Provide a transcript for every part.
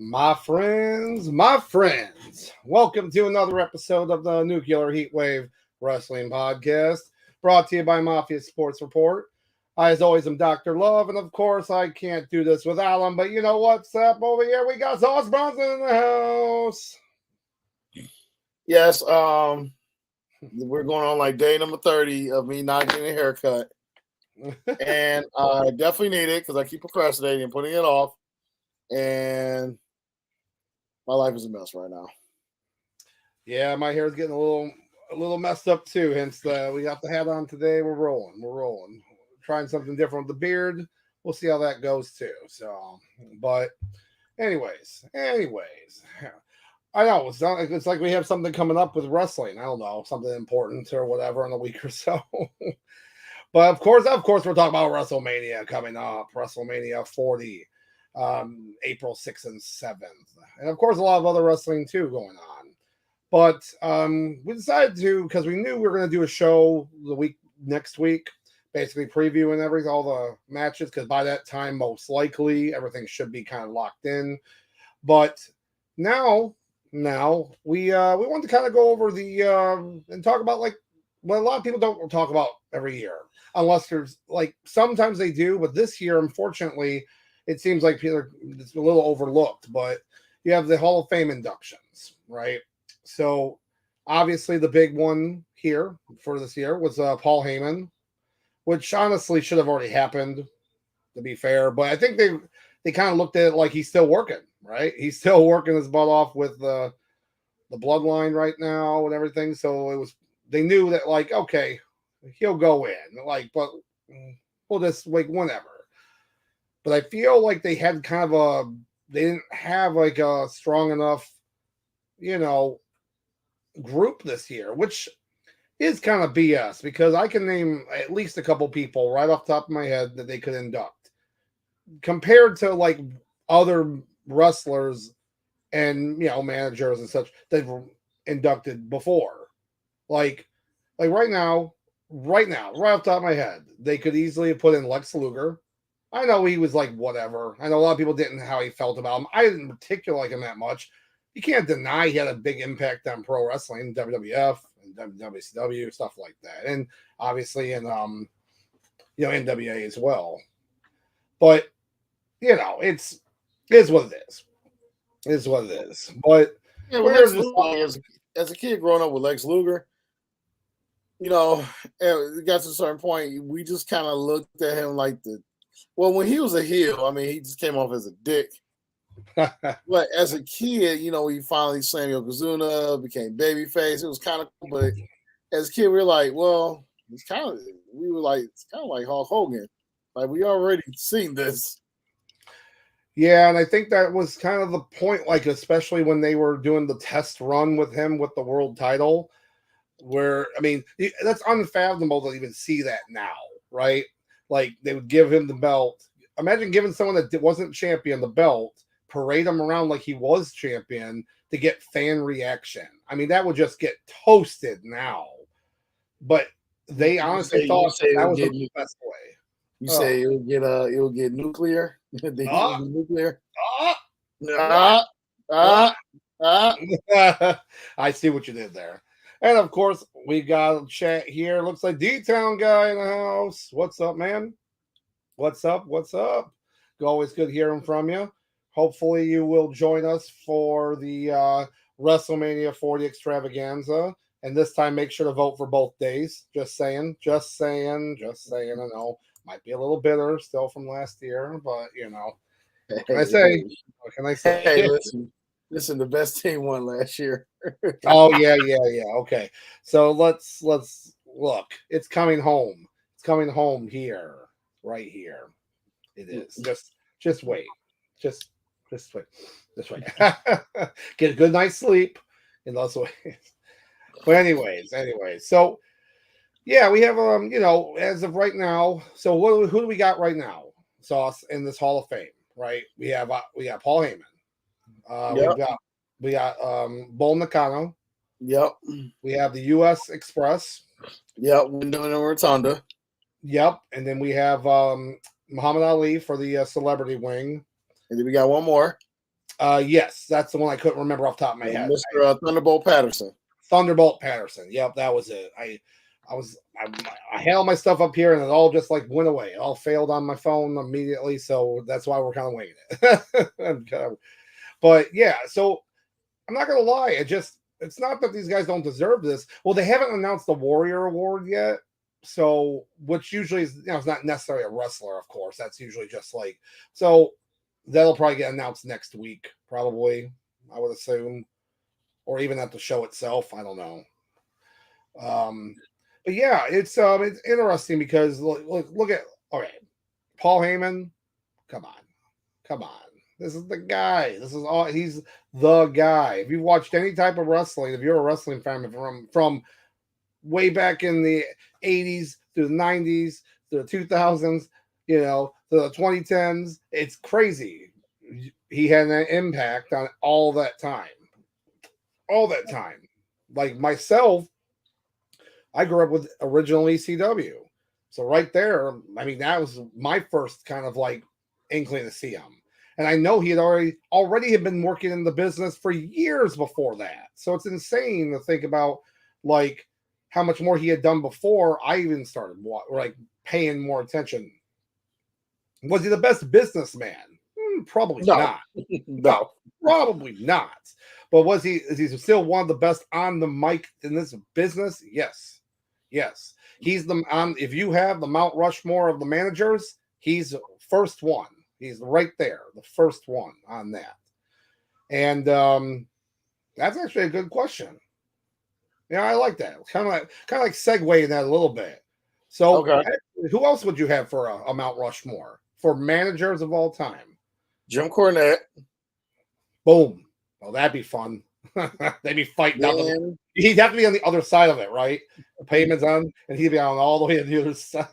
My friends, welcome to another episode of the Nuclear Heatwave Wrestling Podcast, brought to you by Mafia Sports Report. As always, I'm Dr. Love, and of course, I can't do this without him, but you know what's up over here? We got Sauce Bronson in the house. Yes, we're going on like day number 30 of me not getting a haircut. And I definitely need it because I keep procrastinating and putting it off. And my life is a mess right now. Yeah, my hair is getting a little messed up too. Hence, we got the hat on today. We're rolling. Trying something different with the beard. We'll see how that goes too. So, but anyways, I know it's like we have something coming up with wrestling. I don't know, something important or whatever in a week or so. But of course, we're talking about Wrestlemania coming up. Wrestlemania 40. April 6th and 7th. And of course, a lot of other wrestling too going on. But we decided to, because we knew we were going to do a show next week, basically previewing all the matches, because by that time, most likely, everything should be kind of locked in. But now we want to kind of go over and talk about like what a lot of people don't talk about every year, unless there's like sometimes they do, but this year, unfortunately, it seems like it's a little overlooked, but you have the Hall of Fame inductions, right? So obviously the big one here for this year was Paul Heyman, which honestly should have already happened, to be fair. But I think they kind of looked at it like he's still working, right? He's still working his butt off with the bloodline right now and everything. So they knew that like, okay, he'll go in, like, but we'll just like whenever. But I feel like they had they didn't have like a strong enough, group this year, which is kind of BS because I can name at least a couple people right off the top of my head that they could induct compared to like other wrestlers and, managers and such they've inducted before. Like right now, right off the top of my head, they could easily have put in Lex Luger. I know he was like whatever. I know a lot of people didn't know how he felt about him. I didn't particularly like him that much. You can't deny he had a big impact on pro wrestling, WWF and WCW, stuff like that. And obviously in NWA as well. But it is what it is. It is what it is. But yeah, Lex Luger, as a kid growing up with Lex Luger, it got to a certain point, we just kind of looked at him like when he was a heel, I mean, he just came off as a dick. But as a kid, he finally slammed Yokozuna, became babyface. It was kind of cool. But as a kid, we were like, well, it's kind of like Hulk Hogan. Like, we already seen this. Yeah, and I think that was kind of the point, like, especially when they were doing the test run with him with the world title, where, I mean, that's unfathomable to even see that now, right? Like, they would give him the belt. Imagine giving someone that wasn't champion the belt, parade him around like he was champion to get fan reaction. I mean, that would just get toasted now. But they honestly thought that was the best way. You say it will get nuclear? Nuclear? I see what you did there. And of course, we got a chat here. Looks like D-Town guy in the house. What's up, man? What's up? Always good hearing from you. Hopefully, you will join us for the WrestleMania 40 extravaganza. And this time, make sure to vote for both days. Just saying. I know, might be a little bitter still from last year, but what can I say? What can I say? Hey, listen, the best team won last year. Oh yeah. Okay, so let's look. It's coming home. It's coming home here, right here. It is. Just wait. Just wait. Just wait. Get a good night's sleep in those ways. But anyways. So yeah, we have as of right now. So who do we got right now? Sauce in this Hall of Fame, right? We got Paul Heyman. Yep. We got Bull Nakano. Yep. We have the U.S. Express. Yep. Wyndham and Rotunda. Yep. And then we have Muhammad Ali for the celebrity wing. And then we got one more. Yes, that's the one I couldn't remember off the top of my head. Mr. Thunderbolt Patterson. Thunderbolt Patterson. Yep, that was it. I had all my stuff up here and it all just like went away. It all failed on my phone immediately, so that's why we're kind of winging it. But yeah, so I'm not gonna lie, it's not that these guys don't deserve this. Well, they haven't announced the Warrior Award yet, so which usually is it's not necessarily a wrestler, of course. That's usually just like so that'll probably get announced next week, probably, I would assume. Or even at the show itself. I don't know. But yeah, it's interesting because look at Paul Heyman. Come on. This is the guy. He's the guy. If you've watched any type of wrestling, if you're a wrestling fan from way back in the 80s through the 90s through the 2000s, to the 2010s, it's crazy. He had an impact on all that time. Like myself, I grew up with original ECW. So right there, I mean, that was my first kind of like inkling to see him. And I know he had already had been working in the business for years before that. So it's insane to think about like how much more he had done before I even started like paying more attention. Was he the best businessman? Probably not. No, probably not. But is he still one of the best on the mic in this business? Yes. He's if you have the Mount Rushmore of the managers, he's the first one. He's right there, the first one on that. And that's actually a good question. Yeah, I like that. Kind of like segueing that a little bit. So, who else would you have for a Mount Rushmore for managers of all time? Jim Cornette. Boom. Well, that'd be fun. They'd be fighting. He'd have to be on the other side of it, right? The payment's on, and he'd be on all the way to the other side.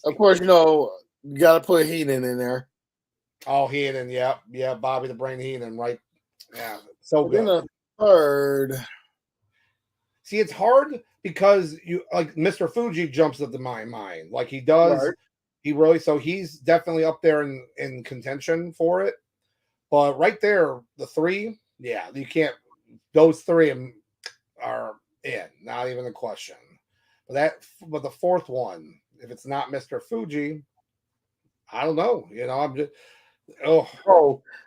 Of course, you got to put Heenan in there. Oh, Heenan, yeah, Bobby the Brain Heenan, right? Yeah, so good. Then a third. See, it's hard because you like Mr. Fuji jumps into my mind, like he does. Right. He's definitely up there in contention for it. But right there, the three, yeah, you can't. Those three are in, not even a question. But the fourth one, if it's not Mr. Fuji, I don't know. I'm just.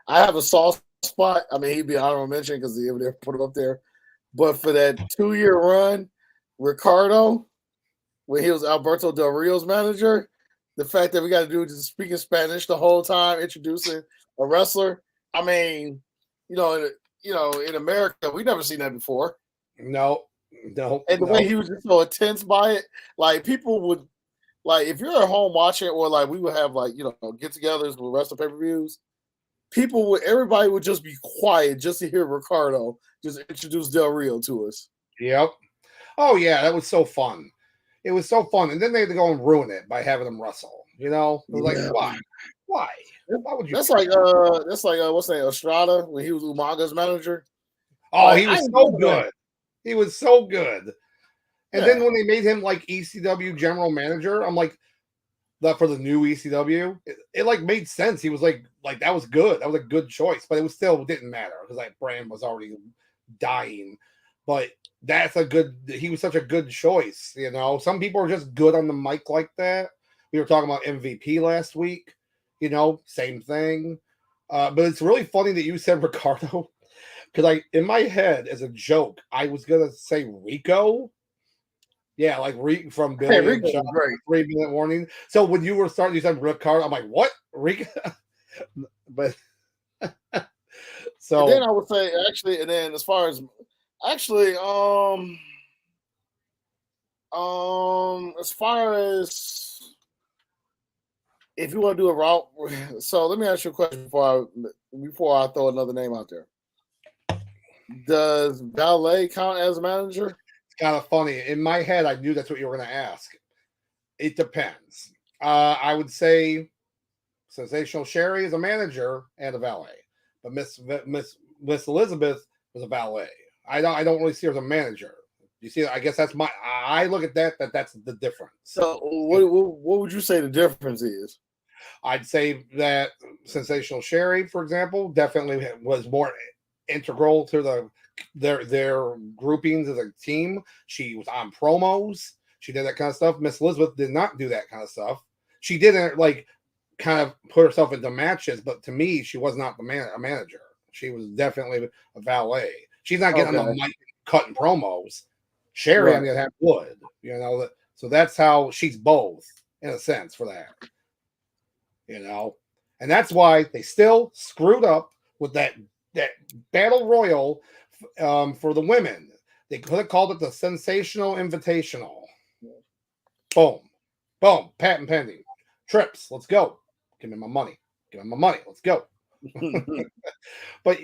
I have a soft spot. I mean, he'd be honorable mention because they would put him up there. But for that 2-year run, Ricardo, when he was Alberto Del Rio's manager, the fact that we got to do just speaking Spanish the whole time, introducing a wrestler. I mean, in America, we've never seen that before. No. And the way he was just so intense by it, like people would, like if you're at home watching, or like we would have like get-togethers with wrestling pay-per-views, everybody would just be quiet just to hear Ricardo just introduce Del Rio to us. Yep. Oh yeah, that was so fun. It was so fun, and then they had to go and ruin it by having them wrestle. It was like, why? Why would you? That's like what's the name, Estrada, when he was Umaga's manager. Oh, he was so good. He was so good. And then when they made him like ECW general manager, I'm like, for the new ECW, it like made sense. He was like that was good. That was a good choice, but it didn't matter because that brand was already dying. But he was such a good choice. Some people are just good on the mic like that. We were talking about MVP last week. Same thing. But it's really funny that you said Ricardo, because in my head as a joke, I was gonna say Rico. Yeah, like from Billy. Hey, Rico, great. 3-minute warning. So when you were starting, you said Ricardo. I'm like, what, Rico? But so and then I would say actually, and then as far as actually, as far as if you want to do a route, so let me ask you a question before I throw another name out there. Does Valet count as a manager? It's kind of funny. In my head, I knew that's what you were going to ask. It depends. I would say Sensational Sherry is a manager and a valet, but Miss Elizabeth was a valet. I don't really see her as a manager. You see, I guess I look at that's the difference. So what would you say the difference is? I'd say that Sensational Sherry, for example, definitely was more integral to their groupings as a team. She was on promos. She did that kind of stuff. Miss Elizabeth did not do that kind of stuff. She didn't like kind of put herself into matches, but to me, she was not a manager. She was definitely a valet. She's not getting on the mic cutting promos. Sherry, on the other hand, would. So that's how she's both in a sense for that. And that's why they still screwed up with that battle royal for the women. They could have called it the Sensational Invitational. Boom. Patent pending. Trips. Let's go. Give me my money. Let's go. But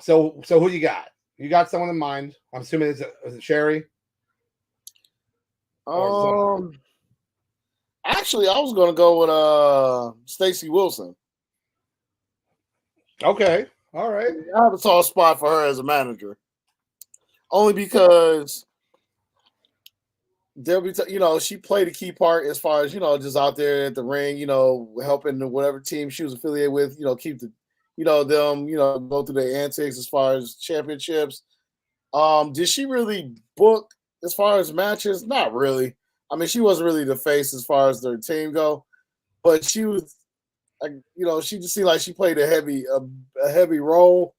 so who you got? You got someone in mind? I'm assuming is it Sherry? Actually, I was going to go with Stacey Wilson. Okay, all right. I have a soft spot for her as a manager, only because there'll be she played a key part as far as just out there at the ring, helping whatever team she was affiliated with, keep the them go through their antics as far as championships. Did she really book as far as matches? Not really. I mean, she wasn't really the face as far as their team go, but she was, she just seemed like she played a heavy role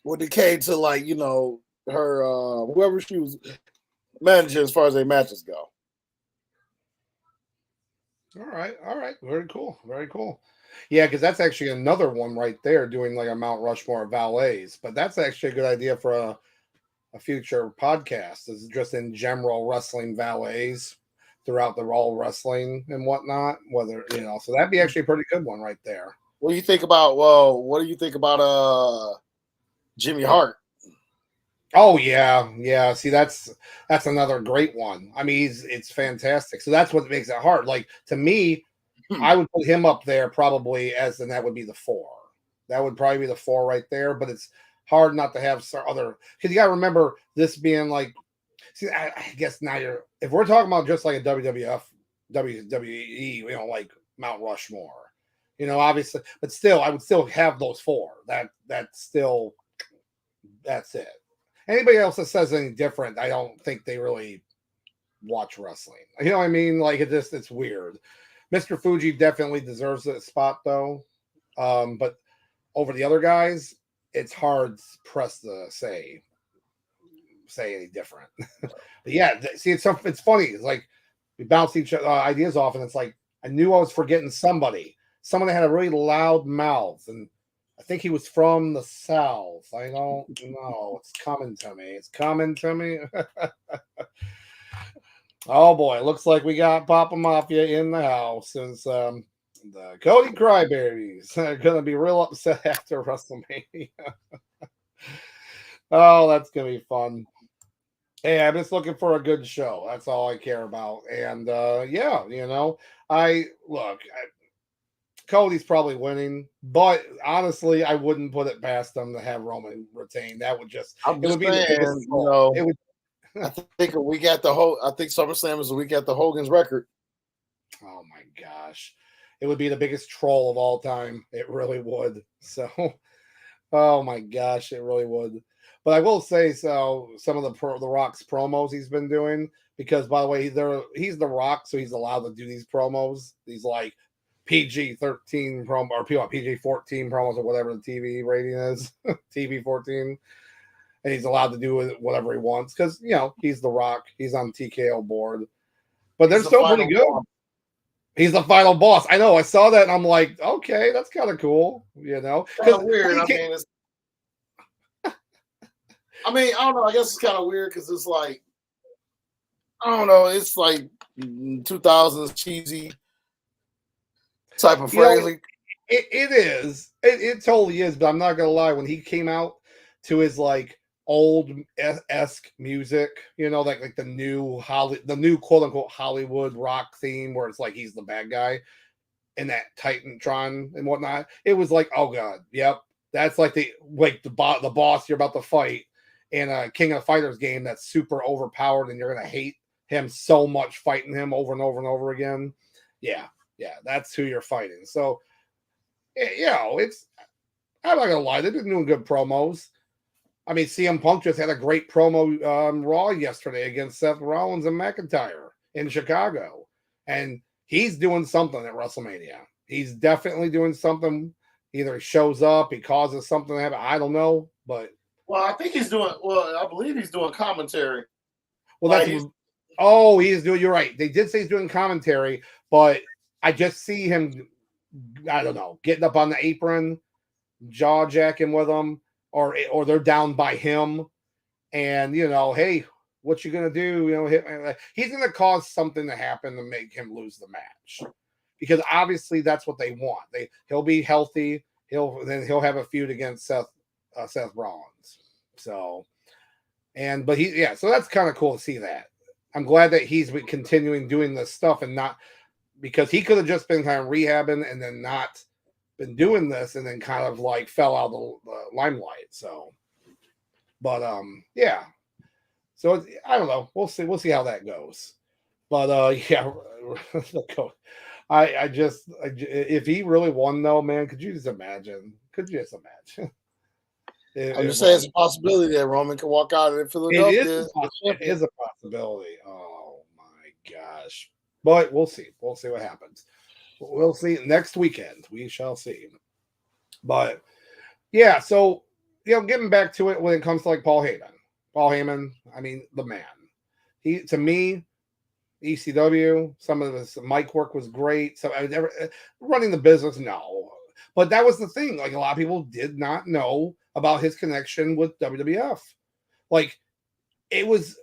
when it came to her whoever she was managing as far as their matches go. All right, very cool. Yeah, because that's actually another one right there, doing like a Mount Rushmore of valets. But that's actually a good idea for a future podcast, is just in general wrestling valets throughout the Raw wrestling and whatnot. Whether so that'd be actually a pretty good one right there. What do you think about Jimmy Hart? Oh yeah. See, that's another great one. I mean, it's fantastic. So that's what makes it hard. Like, to me, I would put him up there probably and that would be the 4. That would probably be the 4 right there. But it's hard not to have other, because you got to remember this being like. See, I guess now if we're talking about just like a WWF, WWE, like Mount Rushmore, obviously, but still, I would still have those 4. That's it. Anybody else that says anything different, I don't think they really watch wrestling. You know what I mean? Like, it's weird. Mr. Fuji definitely deserves a spot though. But over the other guys, it's hard pressed to say any different. But yeah, see, it's funny. It's like we bounce each other ideas off, and it's like I knew I was forgetting somebody that had a really loud mouth, and I think he was from the South. I don't know. It's coming to me. Oh boy, looks like we got Papa Mafia in the house, since the Cody Crybabies are gonna be real upset after WrestleMania. Oh, that's gonna be fun. Hey, I'm just looking for a good show. That's all I care about. And Cody's probably winning, but honestly, I wouldn't put it past them to have Roman retain. That would just I think a week at I think SummerSlam is a week at the Hogan's record. Oh my gosh. It would be the biggest troll of all time. It really would. So, oh my gosh, it really would. But I will say, so some of the Rock's promos he's been doing, because by the way, he's the Rock, so he's allowed to do these promos. These like PG-13 promo or PG-14 promos or whatever the TV rating is, TV-14, and he's allowed to do whatever he wants because he's the Rock. He's on TKO board, but they're still pretty good. He's the final boss. I know. I saw that and I'm like, okay, that's kind of cool. Kind of weird. I don't know. I guess it's kind of weird because it's like, I don't know. It's like 2000s cheesy type of phrase. It is. It totally is. But I'm not gonna lie. When he came out to his like old esque music, like the new quote unquote Hollywood rock theme, where it's like he's the bad guy in that Titantron and whatnot. It was like, oh god, yep, that's like the boss you're about to fight in a King of Fighters game that's super overpowered, and you're gonna hate him so much fighting him over and over and over again. Yeah, Yeah, that's who you're fighting. So, it's, I'm not going to lie, they've been doing good promos. I mean, CM Punk just had a great promo Raw yesterday against Seth Rollins and McIntyre in Chicago. And he's doing something at WrestleMania. He's definitely doing something. Either he shows up, he causes something to happen. I don't know, but I think he's doing. Well, I believe he's doing commentary. Well, he's doing. You're right. They did say he's doing commentary, but I just see him. I don't know, getting up on the apron, jaw jacking with them, or they're down by him, and hey, what you gonna do? He's gonna cause something to happen to make him lose the match. Because obviously that's what they want. He'll be healthy. He'll have a feud against Seth Rollins. So that's kind of cool to see that. I'm glad that he's been continuing doing this stuff and not because he could have just been kind of rehabbing and then not been doing this and then kind of like fell out of the limelight. So, but So I don't know. We'll see how that goes. But if he really won though, man, could you just imagine? I'm just saying it's a possibility that Roman can walk out of Philadelphia. It is a possibility. Oh my gosh. But we'll see. We'll see what happens. We'll see next weekend. We shall see. But yeah, so getting back to it when it comes to like Paul Heyman, I mean, the man. He to me, ECW, some of his mic work was great. So I never running the business, no. But that was the thing. Like a lot of people did not know about his connection with WWF. Like it was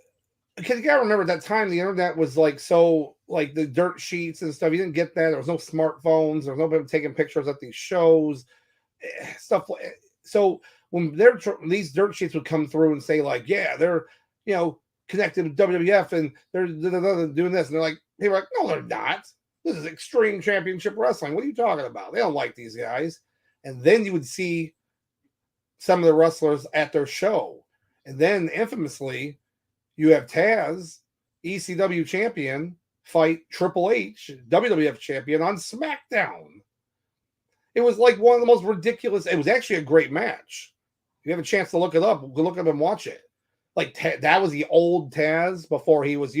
because you gotta remember at that time the internet was like so like the dirt sheets and stuff. You didn't get that. There was no smartphones. There was nobody taking pictures at these shows, stuff like so. When these dirt sheets would come through and say like, yeah, they're connected to WWF and they're doing this, and they're like, they were like, no, they're not. This is Extreme Championship Wrestling. What are you talking about? They don't like these guys. And then you would see some of the wrestlers at their show, and then infamously, you have Taz, ECW champion, fight Triple H, WWF champion, on SmackDown. It was like one of the most ridiculous. It was actually a great match. If you have a chance to look it up, look up and watch it. Like that was the old Taz before he was,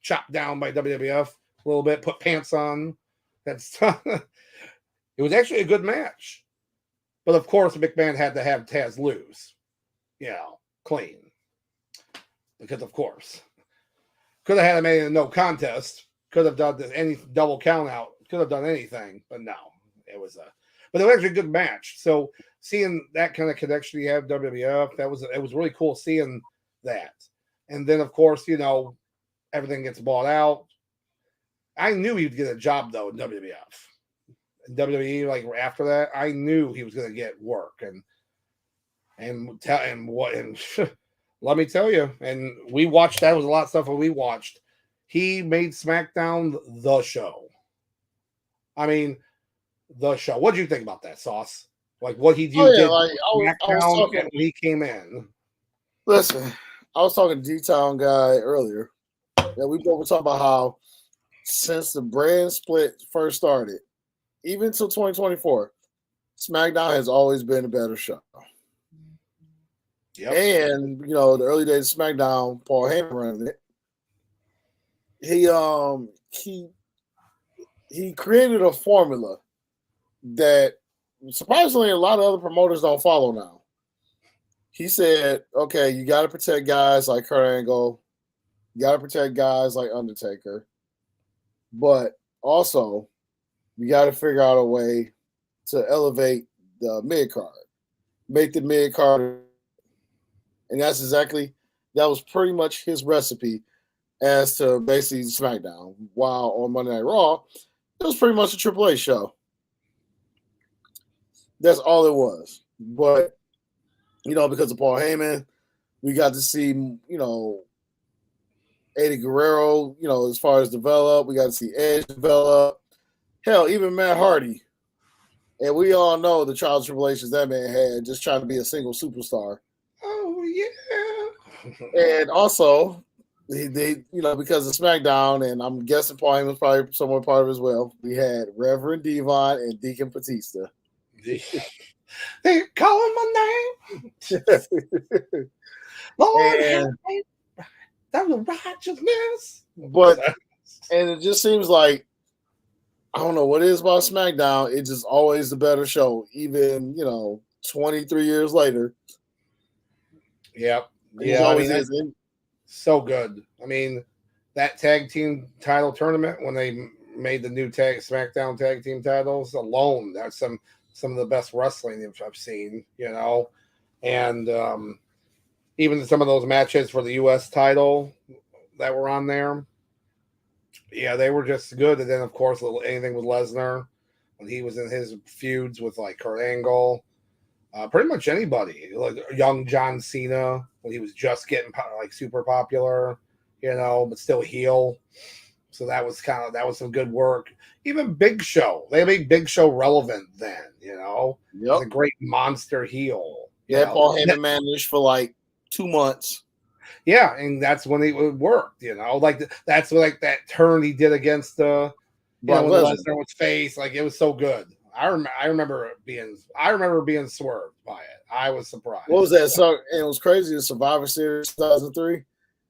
chopped down by WWF a little bit, put pants on. That's it was actually a good match. But of course, McMahon had to have Taz lose, clean. Because of course, could have had him made a no contest. Could have done any double count out. Could have done anything, but no, it was but it was actually a good match. So seeing that kind of connection you have WWF, it was really cool seeing that. And then of course, everything gets bought out. I knew he would get a job though in WWF. In WWE, like after that, I knew he was going to get work and let me tell you, and we watched that was a lot of stuff when we watched. He made SmackDown the show. I mean, the show. What did you think about that, Sauce? Like what he did SmackDown when he came in. Listen, I was talking to D-Town guy earlier. Yeah, we were talking about how since the brand split first started, even until 2024, SmackDown has always been a better show. Yep. And the early days of SmackDown, Paul Heyman running it. He created a formula that surprisingly a lot of other promoters don't follow now. He said, okay, you got to protect guys like Kurt Angle, you got to protect guys like Undertaker, but also you got to figure out a way to elevate the mid card, make the mid card. And that was pretty much his recipe as to basically SmackDown. While on Monday Night Raw, it was pretty much a Triple H show. That's all it was. But, because of Paul Heyman, we got to see, Eddie Guerrero, as far as develop. We got to see Edge develop. Hell, even Matt Hardy. And we all know the trials and tribulations that man had just trying to be a single superstar. Oh, yeah. And also, they because of SmackDown, and I'm guessing Paul Heyman was probably somewhat part of it as well. We had Reverend Devon and Deacon Batista. They calling my name. Lord, And, that was righteousness. but and it just seems like I don't know what it is about SmackDown. It's just always the better show, even 23 years later. Yep. It Yeah, always is. So good. I mean, that tag team title tournament when they made the new SmackDown tag team titles alone, that's some of the best wrestling I've seen, and even some of those matches for the U.S. title that were on there. Yeah, they were just good. And then, of course, anything with Lesnar when he was in his feuds with like Kurt Angle, pretty much anybody, like young John Cena when he was just getting like super popular, but still heel. So that was some good work. Even Big Show, they made Big Show relevant then. Yep. A great monster heel. Yeah, Paul Heyman managed for like 2 months. Yeah, and that's when it worked, like that's like that turn he did against when Lesnar was face, like it was so good. I remember being swerved by it. I was surprised. What was that? So it was crazy. The Survivor Series 2003.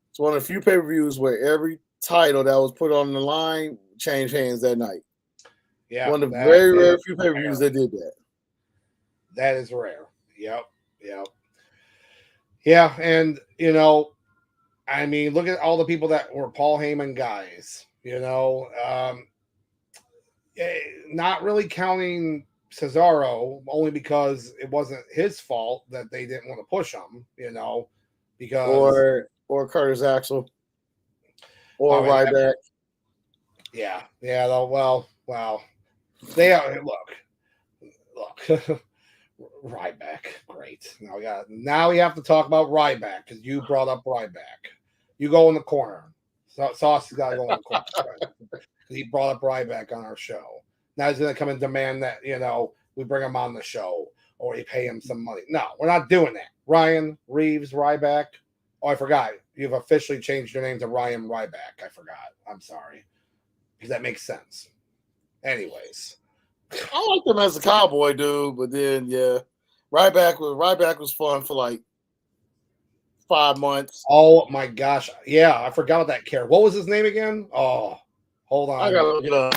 It's one of the few pay-per-views where every title that was put on the line changed hands that night. Yeah, one of the very rare few pay-per-views that did that. That is rare. Yep. Yeah, and I mean, look at all the people that were Paul Heyman guys. Not really counting Cesaro, only because it wasn't his fault that they didn't want to push him. Because or Curtis Axel or Ryback. Yeah. Well, they are. Look. Ryback, great. Now we have to talk about Ryback because you brought up Ryback. You go in the corner. Sauce has got to go in the corner. Right? He brought up Ryback on our show. Now he's going to come and demand that we bring him on the show or we pay him some money. No, we're not doing that. Ryan Reeves Ryback. Oh, I forgot. You've officially changed your name to Ryan Ryback. I forgot. I'm sorry, because that makes sense. Anyways. I liked him as a cowboy dude, but then Ryback was fun for like 5 months. Oh my gosh. Yeah, I forgot that character. What was his name again? Oh, hold on. I gotta look it up.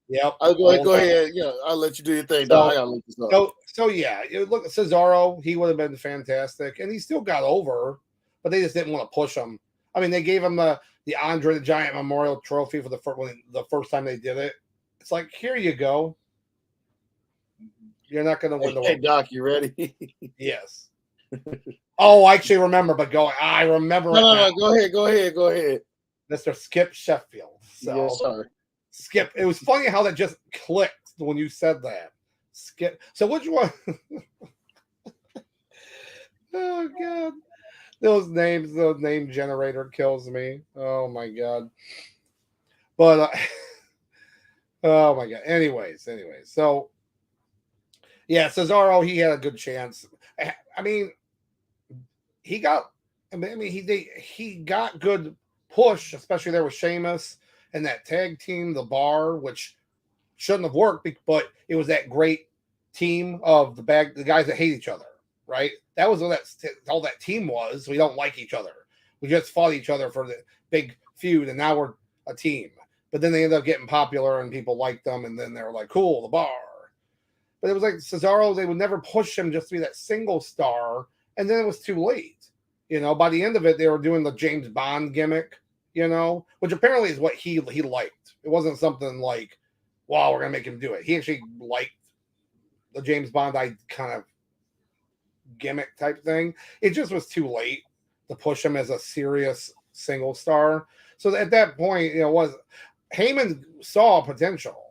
Yep. Go ahead. I'll let you do your thing. I gotta look this up. So yeah, look at Cesaro, he would have been fantastic, and he still got over, but they just didn't want to push him. I mean, they gave him the Andre the Giant Memorial Trophy for the first time they did it. It's like, here you go. You're not going to win the world. Hey, Doc, you ready? Yes. Oh, I actually remember, but I remember. No, go ahead. Mr. Skip Sheffield. So, yes, sorry. Skip. It was funny how that just clicked when you said that. Skip. So which one? Oh, God. Those names, the name generator kills me. Oh, my God. But, oh, my God. Anyways. So, yeah, Cesaro, he had a good chance. I mean, he got good push, especially there with Sheamus and that tag team, the Bar, which shouldn't have worked, but it was that great team of the guys that hate each other, right? That was what all that team was. We don't like each other. We just fought each other for the big feud, and now we're a team. But then they ended up getting popular, and people liked them, and then they were like, cool, the Bar. But it was like Cesaro, they would never push him just to be that single star, and then it was too late. By the end of it, they were doing the James Bond gimmick, which apparently is what he liked. It wasn't something like, wow, we're going to make him do it. He actually liked the James Bond kind of gimmick type thing. It just was too late to push him as a serious single star. So at that point, Heyman saw potential.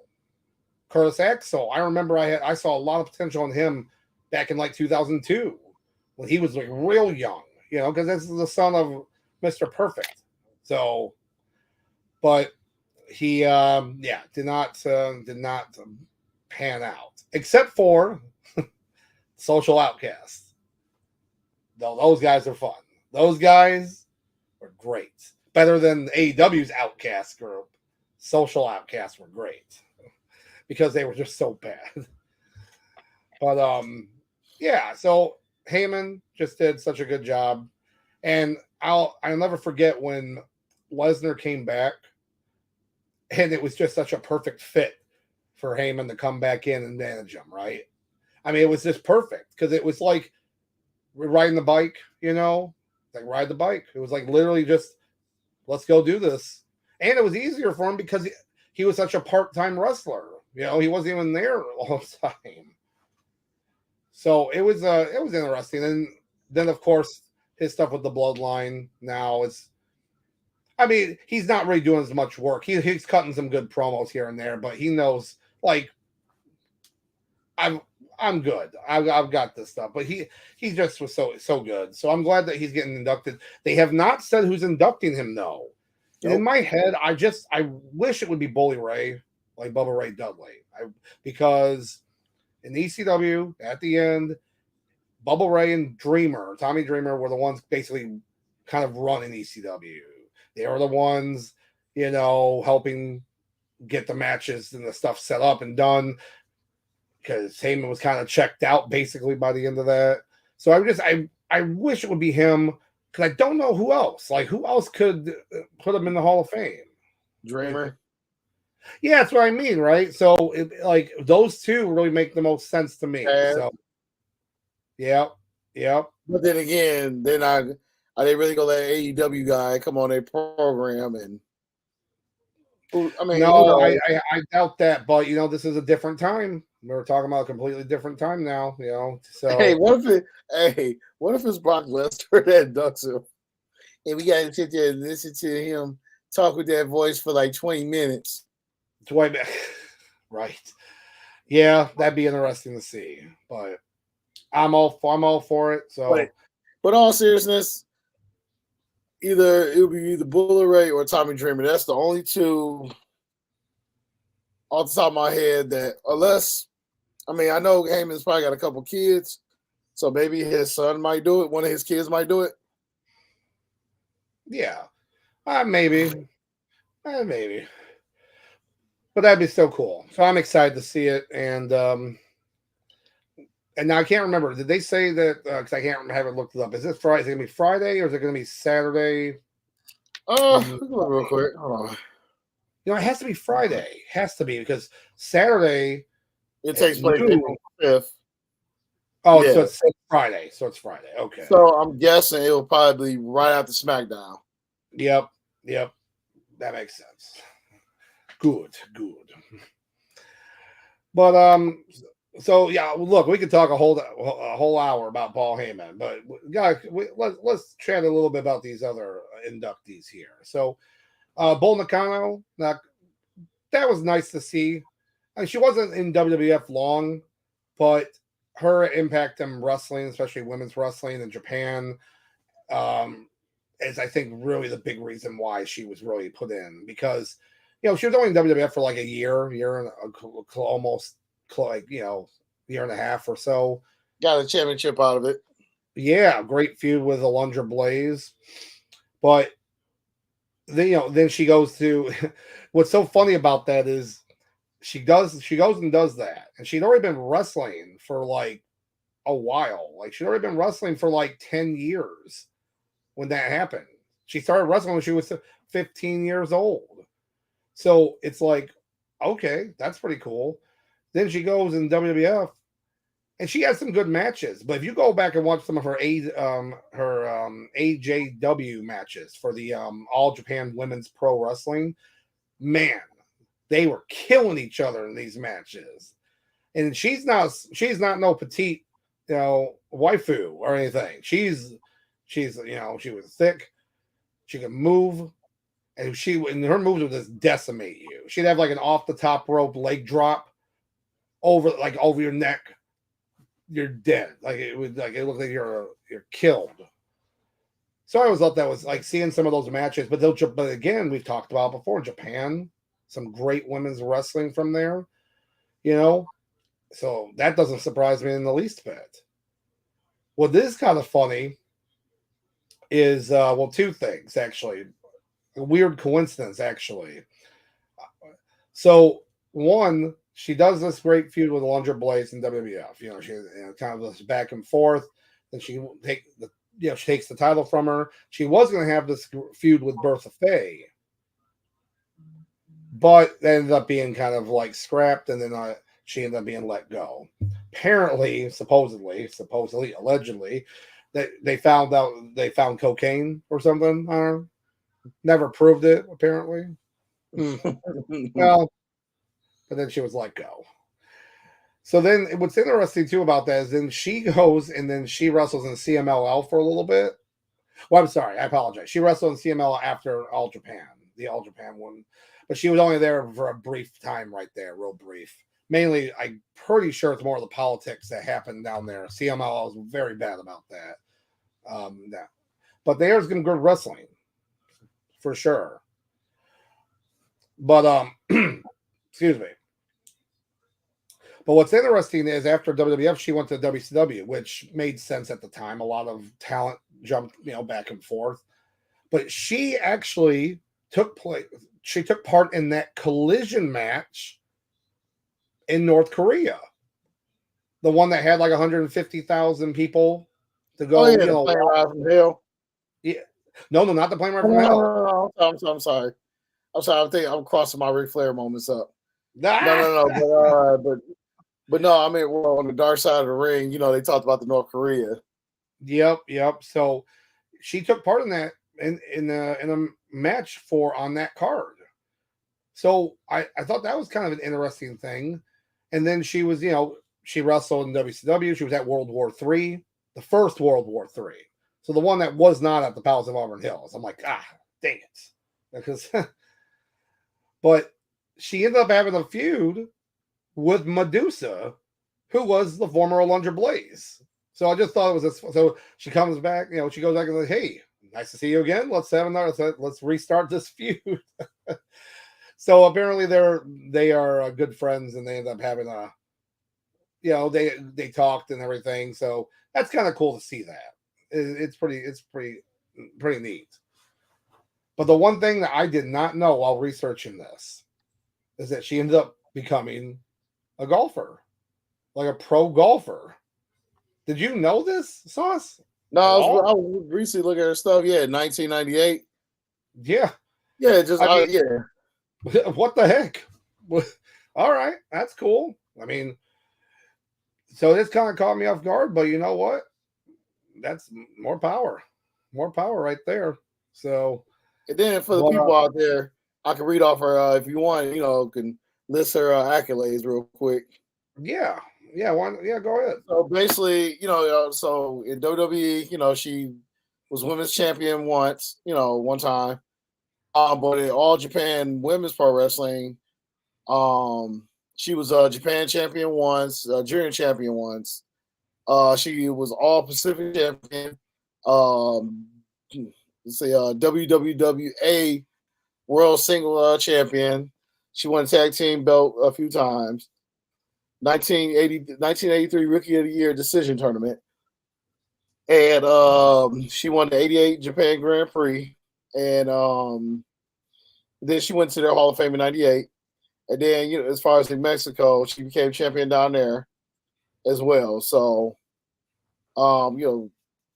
Curtis Axel, I remember I saw a lot of potential in him back in like 2002 when he was like real young, because that's the son of Mr. Perfect. So, but he, did not pan out except for Social Outcasts. Though those guys are fun. Those guys are great. better than AEW's Outcast group. Social Outcasts were great because they were just so bad. But yeah. So Heyman just did such a good job, and I'll never forget when Lesnar came back, and it was just such a perfect fit for Heyman to come back in and manage him. Right? I mean, it was just perfect because it was like riding the bike, like ride the bike. It was like literally just let's go do this, and it was easier for him because he was such a part-time wrestler. He wasn't even there all the time. So it was interesting. And then of course his stuff with the bloodline now is, I mean, he's not really doing as much work. He's cutting some good promos here and there, but he knows like I'm good. I've got this stuff. But he just was so good. So I'm glad that he's getting inducted. They have not said who's inducting him though. Nope. In my head, I wish it would be Bully Ray, like Bubba Ray Dudley. Because in ECW, at the end, Bubba Ray and Tommy Dreamer, were the ones basically kind of running ECW. They were the ones, helping get the matches and the stuff set up and done, because Heyman was kind of checked out basically by the end of that. So I wish it would be him, because I don't know who else. Like, who else could put him in the Hall of Fame? Dreamer. Yeah, that's what I mean, right? So, like, those two really make the most sense to me. So, yeah. But then again, are they really gonna let AEW guy come on their program? And I mean, no, I doubt that. But this is a different time. We're talking about a completely different time now. So hey, what if it's Brock Lesnar that inducts him, and we got to sit there and listen to him talk with that voice for like 20 minutes? Right. Yeah, that'd be interesting to see. But I'm all for it. So, but all seriousness, it would be either Bully Ray or Tommy Dreamer. That's the only two off the top of my head that, unless, I mean, I know Heyman's probably got a couple kids, so maybe his son might do it. One of his kids might do it. Yeah, maybe. But that'd be so cool. So I'm excited to see it. And now I can't remember. Did they say that? Because I haven't looked it up. Is this Friday? Is it going to be Friday or is it going to be Saturday? Real quick. Hold on. It has to be Friday. It has to be, because Saturday. It takes place April 5th. Oh, yeah. So it's Friday. Okay. So I'm guessing it will probably be right after SmackDown. Yep. That makes sense. Good. But so yeah, look, we could talk a whole hour about Paul Heyman, but guys, let's chat a little bit about these other inductees here. So, Bull Nakano, that was nice to see. I mean, she wasn't in WWF long, but her impact in wrestling, especially women's wrestling in Japan, is, I think, really the big reason why she was really put in, because she was only in WWF for like a year and almost like year and a half or so. Got a championship out of it. Yeah, great feud with Alundra Blaze, but then she goes to. What's so funny about that is she goes and does that, and she'd already been wrestling for like a while. Like, she'd already been wrestling for like 10 years when that happened. She started wrestling when she was 15 years old. So it's like, okay, that's pretty cool. Then she goes in WWF, and she has some good matches. But if you go back and watch some of her AJW matches for the All Japan Women's Pro Wrestling, man, they were killing each other in these matches. And she's not no petite, waifu or anything. She's she was thick. She could move. And her moves would just decimate you. She'd have like an off the top rope leg drop over your neck. You're dead. It looked like you're killed. So I always thought that was like seeing some of those matches. But again, we've talked about before, Japan, some great women's wrestling from there. So that doesn't surprise me in the least bit. What is kind of funny is two things actually. a weird coincidence, actually. So, one, she does this great feud with Alundra Blaze in WWF. She kind of this back and forth. Then she she takes the title from her. She was going to have this feud with Bertha Faye, but it ended up being kind of like scrapped, and then she ended up being let go. Apparently, supposedly, allegedly, that they found cocaine or something. I don't know. Never proved it, apparently. Well, but then she was let go. So then what's interesting too about that is then she goes and then she wrestles in CMLL for a little bit. Well, I'm sorry, I apologize. She wrestled in CMLL after All Japan, the All Japan one, but she was only there for a brief time right there, real brief. Mainly, I'm pretty sure it's more of the politics that happened down there. CMLL is very bad about that. Yeah. But there's going to good wrestling for sure. But excuse me. But what's interesting is after WWF, she went to WCW, which made sense at the time. A lot of talent jumped, back and forth. But she actually took part in that collision match in North Korea. The one that had like 150,000 people to go. Oh, yeah, the plane ride from hell. Yeah. No, not the plane ride from hell. No. I'm sorry. I'm crossing my Ric Flair moments up. No. But no, I mean, we're on the dark side of the ring. They talked about the North Korea. Yep. So she took part in that in a match on that card. So I thought that was kind of an interesting thing. And then she was, she wrestled in WCW. She was at World War III, the first World War III. So the one that was not at the Palace of Auburn Hills. I'm like, dang it. Because, but she ended up having a feud with Medusa, who was the former Alundra Blaze. So I just thought it was so she comes back, she goes back and says, hey, nice to see you again. Let's restart this feud. So apparently they are good friends, and they end up having they talked and everything. So that's kind of cool to see that. It's pretty neat. But the one thing that I did not know while researching this is that she ended up becoming a golfer, like a pro golfer. Did you know this, Sauce? No, I was recently looking at her stuff. Yeah, 1998. Yeah. Yeah, yeah. What the heck? All right, that's cool. I mean, so this kind of caught me off guard, but you know what? That's more power right there. So, and then for the people out there, I can read off her if you want. Can list her accolades real quick. Yeah. Go ahead. So basically, so in WWE, she was women's champion once, one time. But in All Japan Women's Pro Wrestling, she was a Japan champion once, junior champion once. She was All Pacific champion. WWWA World Single Champion. She won tag team belt a few times. 1983 Rookie of the Year decision tournament. And she won the 88 Japan Grand Prix. And then she went to their Hall of Fame in 98. And then, as far as in Mexico, she became champion down there as well. So,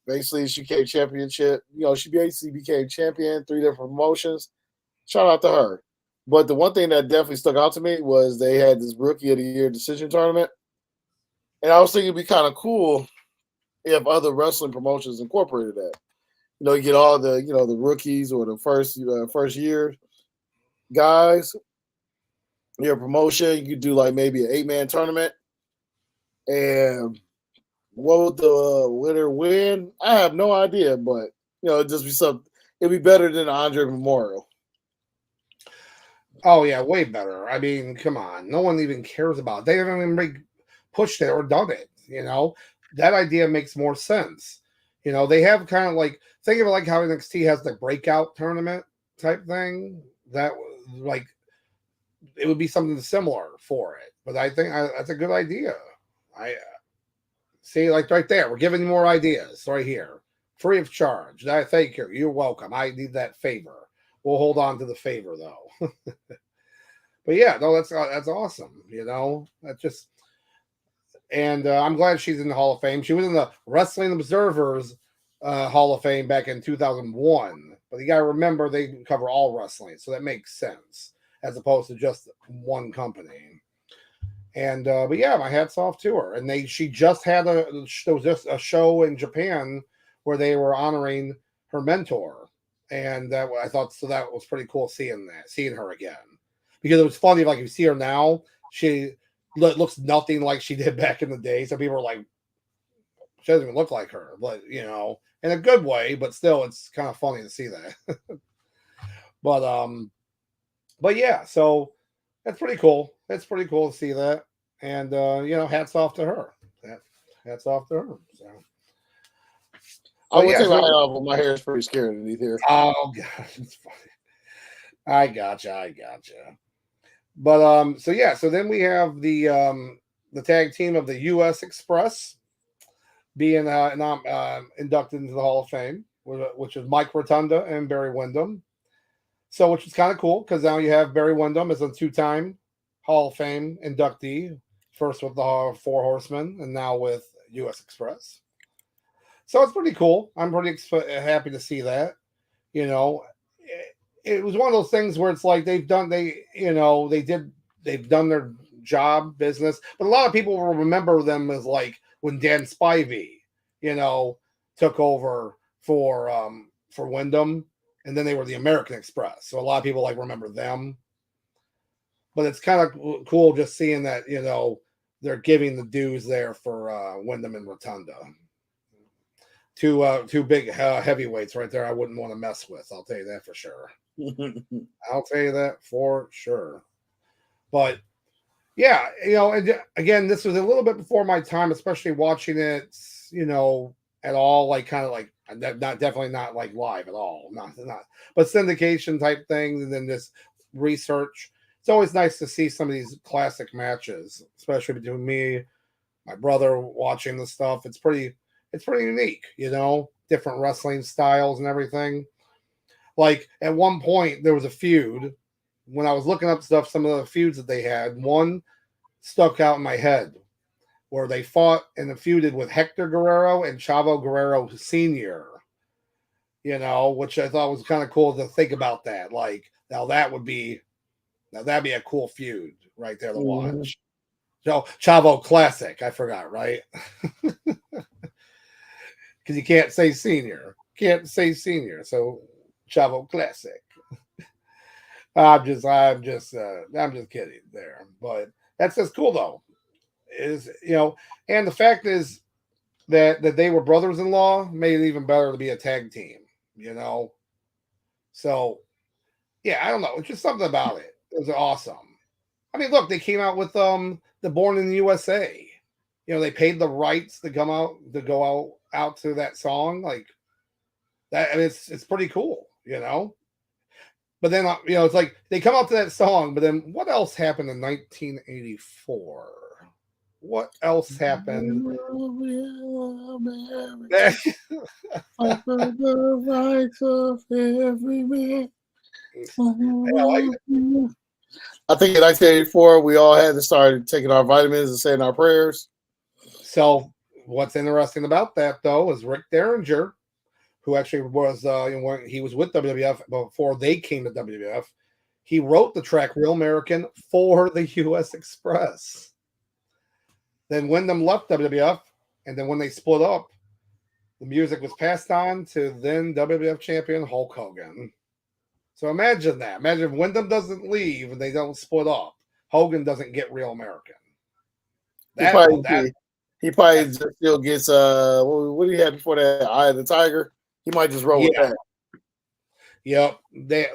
basically she became championship. She basically became champion, 3 different promotions. Shout out to her. But the one thing that definitely stuck out to me was they had this Rookie of the Year decision tournament. And I was thinking it'd be kind of cool if other wrestling promotions incorporated that. You get all the, the rookies or the first year guys, your promotion, you could do like maybe an 8-man tournament. And what would the winner win? I have no idea, but it'd just be something. It'd be better than Andre Memorial. Oh yeah, way better. I mean, come on, no one even cares about it. They haven't even pushed it or done it. That idea makes more sense. They have kind of like, think of it like how NXT has the breakout tournament type thing. That like it would be something similar for it. But I think that's a good idea. I see, like right there, we're giving you more ideas right here, free of charge. Thank you. You're welcome. I need that favor. We'll hold on to the favor though. But yeah, no, that's awesome. That's just, and I'm glad she's in the Hall of Fame. She was in the Wrestling Observer's Hall of Fame back in 2001. But you got to remember they cover all wrestling, so that makes sense as opposed to just one company. And but yeah, my hat's off to her. And she just had there was just a show in Japan where they were honoring her mentor, and I thought so that was pretty cool seeing her again, because it was funny. Like, if you see her now, she looks nothing like she did back in the day. So people were like, she doesn't even look like her, but in a good way. But still, it's kind of funny to see that. But yeah, so that's pretty cool. That's pretty cool to see that. And hats off to her. Hats off to her. So. I would take my hat off, but my hair is pretty scared underneath here. Oh god, it's funny. I gotcha. But so then we have the tag team of the U.S. Express being inducted into the Hall of Fame, which is Mike Rotunda and Barry Windham. So, which is kind of cool, because now you have Barry Windham as a 2-time Hall of Fame inductee, first with the Four Horsemen and now with U.S. Express. So it's pretty cool. I'm pretty happy to see that. It was one of those things where it's like they've done their job, business, but a lot of people will remember them as like when Dan Spivey, took over for Wyndham, and then they were the American Express. So a lot of people remember them. But it's kind of cool just seeing that, they're giving the dues there for Wyndham and Rotunda. Two big heavyweights right there I wouldn't want to mess with. I'll tell you that for sure. I'll tell you that for sure. But yeah, and again, this was a little bit before my time, especially watching it, at all, definitely not like live at all, not, but syndication type things, and then this research. It's always nice to see some of these classic matches, especially between me, my brother, watching the stuff. It's pretty unique, different wrestling styles and everything. Like, at one point there was a feud when I was looking up stuff, some of the feuds that they had. One stuck out in my head where they fought and feuded with Hector Guerrero and Chavo Guerrero Sr., which I thought was kind of cool to think about that. Like, that'd be a cool feud right there to watch. So Chavo Classic, I forgot, right? Because you can't say senior. So Chavo Classic. I'm just kidding there. But that's just cool though. And the fact is that they were brothers-in-law made it even better to be a tag team, So yeah, I don't know. It's just something about it. It was awesome. I mean, look, they came out with the Born in the USA. They paid the rights to go out to that song, like that. I mean, it's pretty cool, But then it's like they come out to that song, but then what else happened in 1984? What else happened? The rights of every man. I think in 1984 we all had to start taking our vitamins and saying our prayers. So what's interesting about that though is Rick Derringer, who actually was when he was with WWF before they came to WWF, he wrote the track Real American for the U.S. Express. Then Wyndham left WWF, and then when they split up, the music was passed on to then WWF champion Hulk Hogan. So imagine that. Imagine if Wyndham doesn't leave and they don't split up. Hogan doesn't get Real American. He probably just still gets what did he have before that? Eye of the Tiger. He might just roll with that. Yep,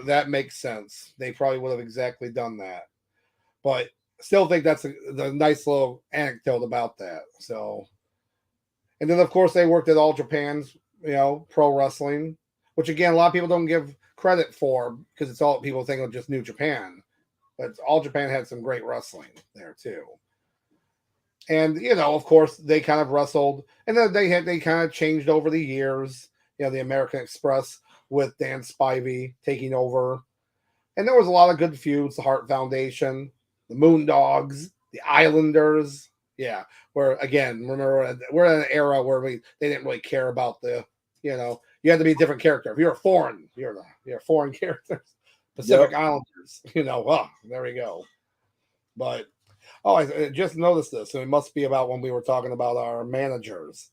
that makes sense. They probably would have exactly done that. But still think that's a nice little anecdote about that. So, and then of course they worked at All Japan's, pro wrestling, which again a lot of people don't give credit for because it's all people think of just New Japan, but All Japan had some great wrestling there too. And of course they kind of wrestled, and then they kind of changed over the years. The American Express with Dan Spivey taking over. And there was a lot of good feuds, the Hart Foundation, the Moondogs, the Islanders. Yeah, where, again, remember, we're in an era where they didn't really care about the, you had to be a different character. If you're a foreign, you're a foreign character. Pacific Islanders, there we go. But, I just noticed this, and it must be about when we were talking about our managers.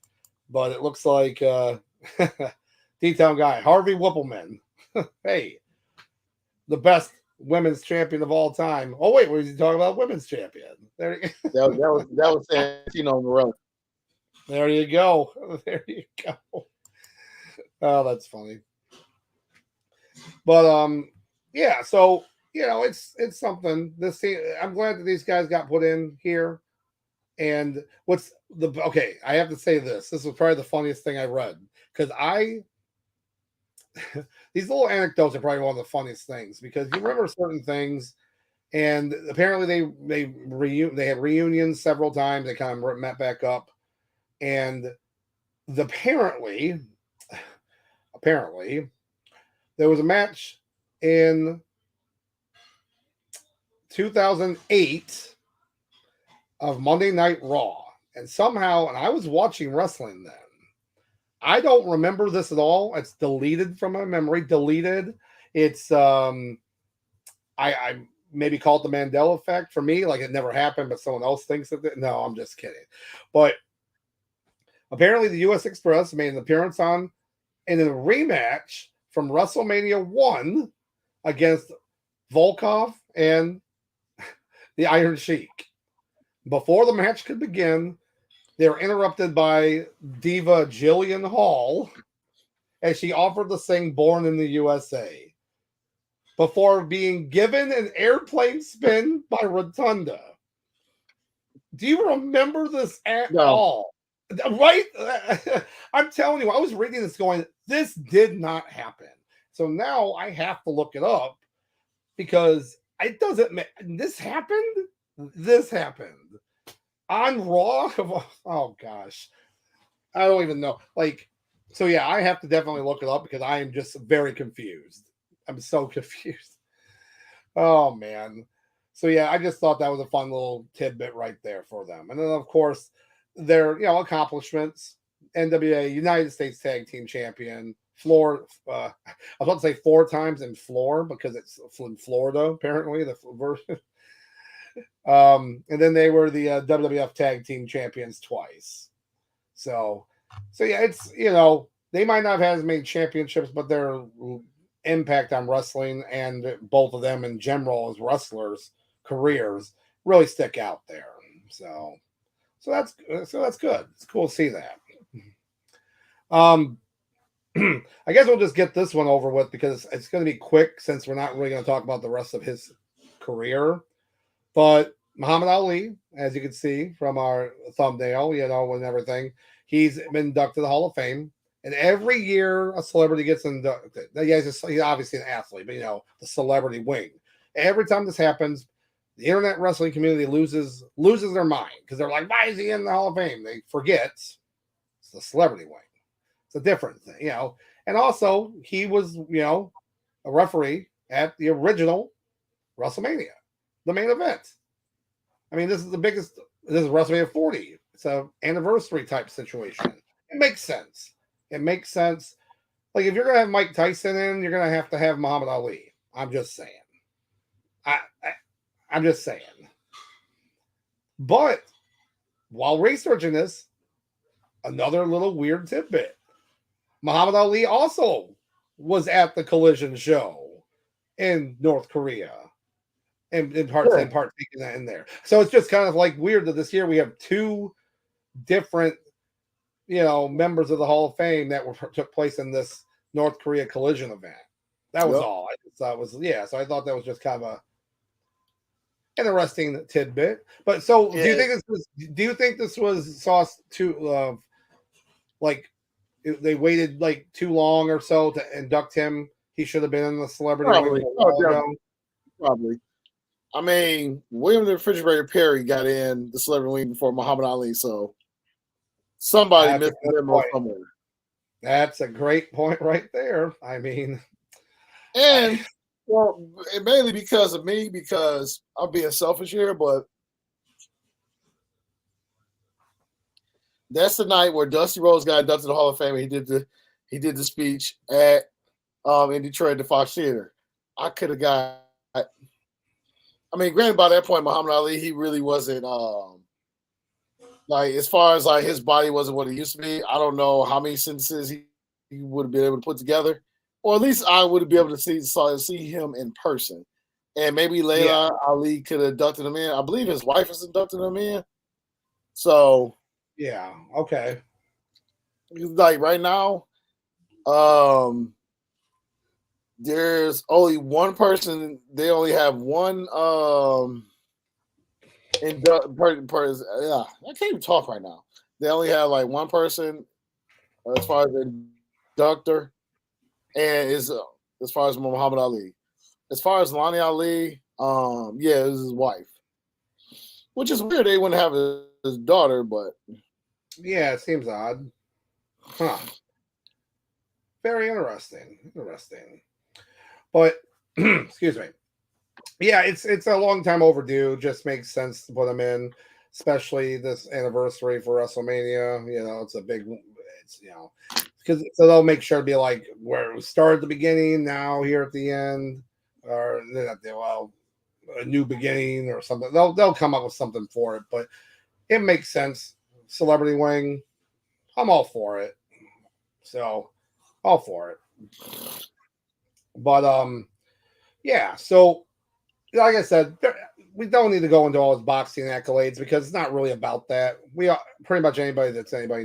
But it looks like D-Town guy, Harvey Whippleman. Hey, the best women's champion of all time. Oh, wait, was he talking about women's champion? There you go. that was Santino Morello. There you go. There you go. Oh, that's funny. But yeah, so it's something. I'm glad that these guys got put in here. And I have to say this. This was probably the funniest thing I read, because these little anecdotes are probably one of the funniest things, because you remember certain things, and apparently they had reunions several times. They kind of met back up, and apparently there was a match in 2008 of Monday Night Raw, and somehow, and I was watching wrestling then, I don't remember this at all. It's deleted from my memory. It's I maybe call it the Mandela effect for me, like it never happened, but someone else thinks of it. No, I'm just kidding. But apparently the US Express made an appearance in a rematch from WrestleMania 1 against Volkov and the Iron Sheik. Before the match could begin, they were interrupted by diva Jillian Hall as she offered to sing Born in the USA before being given an airplane spin by Rotunda. Do you remember this at all? Right? I'm telling you, I was reading this going, this did not happen. So now I have to look it up, because it doesn't. This happened? This happened on Raw? Oh gosh, I don't even know. So yeah, I have to definitely look it up, because I am just very confused. I'm so confused. Oh man. So yeah, I just thought that was a fun little tidbit right there for them. And then of course their accomplishments: NWA United States Tag Team Champion, floor. I was about to say 4 times in floor, because it's in Florida apparently, the version. And then they were the WWF Tag Team Champions twice. So yeah, it's they might not have had as many championships, but their impact on wrestling, and both of them in general as wrestlers' careers, really stick out there. So that's good. It's cool to see that. I guess we'll just get this one over with, because it's going to be quick, since we're not really going to talk about the rest of his career. But Muhammad Ali, as you can see from our thumbnail, and everything, he's been inducted to the Hall of Fame. And every year a celebrity gets inducted. He's obviously an athlete, but the celebrity wing. Every time this happens, the internet wrestling community loses their mind, because they're like, why is he in the Hall of Fame? They forget it's the celebrity wing. It's a different thing, And also, he was, a referee at the original WrestleMania, the main event. I mean, this is WrestleMania 40. It's an anniversary type situation. It makes sense. Like, if you're going to have Mike Tyson in, you're going to have Muhammad Ali. I'm just saying. I'm just saying. But while researching this, another little weird tidbit. Muhammad Ali also was at the Collision show in North Korea, and in part taking that in there. So it's just kind of like weird that this year we have 2 different, members of the Hall of Fame that took place in this North Korea Collision event. That was all. I just thought was So I thought that was just kind of a interesting tidbit. But so, do you think this was Sauce too? They waited too long or so to induct him? He should have been in the celebrity. Probably. I mean, William the Refrigerator Perry got in the celebrity wing before Muhammad Ali, so somebody missed the memo somewhere. That's a great point right there. I mean, And well, mainly because of me, because I'm being selfish here, but that's the night where Dusty Rhodes got inducted to the Hall of Fame. And he did the speech at in Detroit at the Fox Theater. I could have got. I mean, granted, by that point, Muhammad Ali, he really wasn't like, as far as like his body wasn't what it used to be. I don't know how many sentences he would have been able to put together, or at least I would be able to see him in person. And maybe Layla Ali could have inducted him in. I believe his wife has inducted him in. So yeah, okay. Like right now, there's only one person. They only have one. Yeah, I can't even talk right now. They only have like one person as far as the inductor, and is as far as Muhammad Ali. As far as Lonnie Ali, yeah, it was his wife, which is weird. They wouldn't have his daughter, but yeah, it seems odd. Huh. Very interesting. Interesting. But excuse me. Yeah, it's a long time overdue. Just makes sense to put them in, especially this anniversary for WrestleMania. You know, it's a big. It's because so they'll make sure to be like where we started at the beginning, now here at the end, or well, a new beginning or something. They'll come up with something for it, but it makes sense. Celebrity wing, I'm all for it. So, all for it. But yeah. So, like I said, we don't need to go into all his boxing accolades because it's not really about that. We are pretty much anybody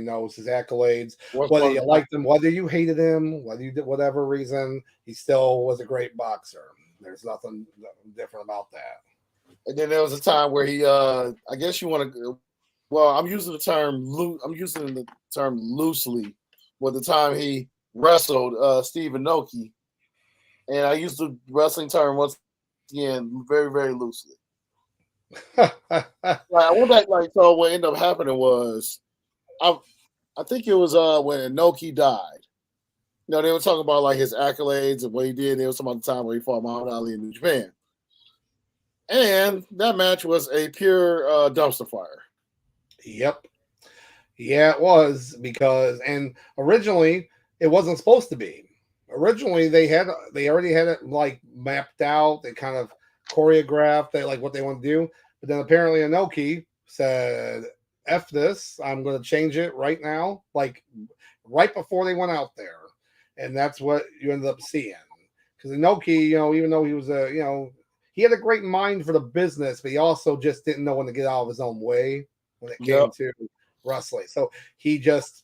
knows his accolades. Whether you liked him, whether you hated him, whether you did whatever reason, he still was a great boxer. There's nothing different about that. And then there was a time where he, I guess you want to. Well, I'm using the term loosely. With the time he wrestled Steve Inoki, and I used the wrestling term once again very, very loosely. Like I went back, like, so what ended up happening was, I think it was when Inoki died. You know, they were talking about like his accolades and what he did. They were talking about the time where he fought Muhammad Ali in New Japan. And that match was a pure dumpster fire. Yep. Yeah, it was and originally it wasn't supposed to be. Originally they already had it like mapped out. They kind of choreographed like what they want to do. But then apparently Inoki said, F this, I'm going to change it right now. Like right before they went out there. And that's what you ended up seeing. Because Inoki, even though he was he had a great mind for the business, but he also just didn't know when to get out of his own way when it came to wrestling. So he just,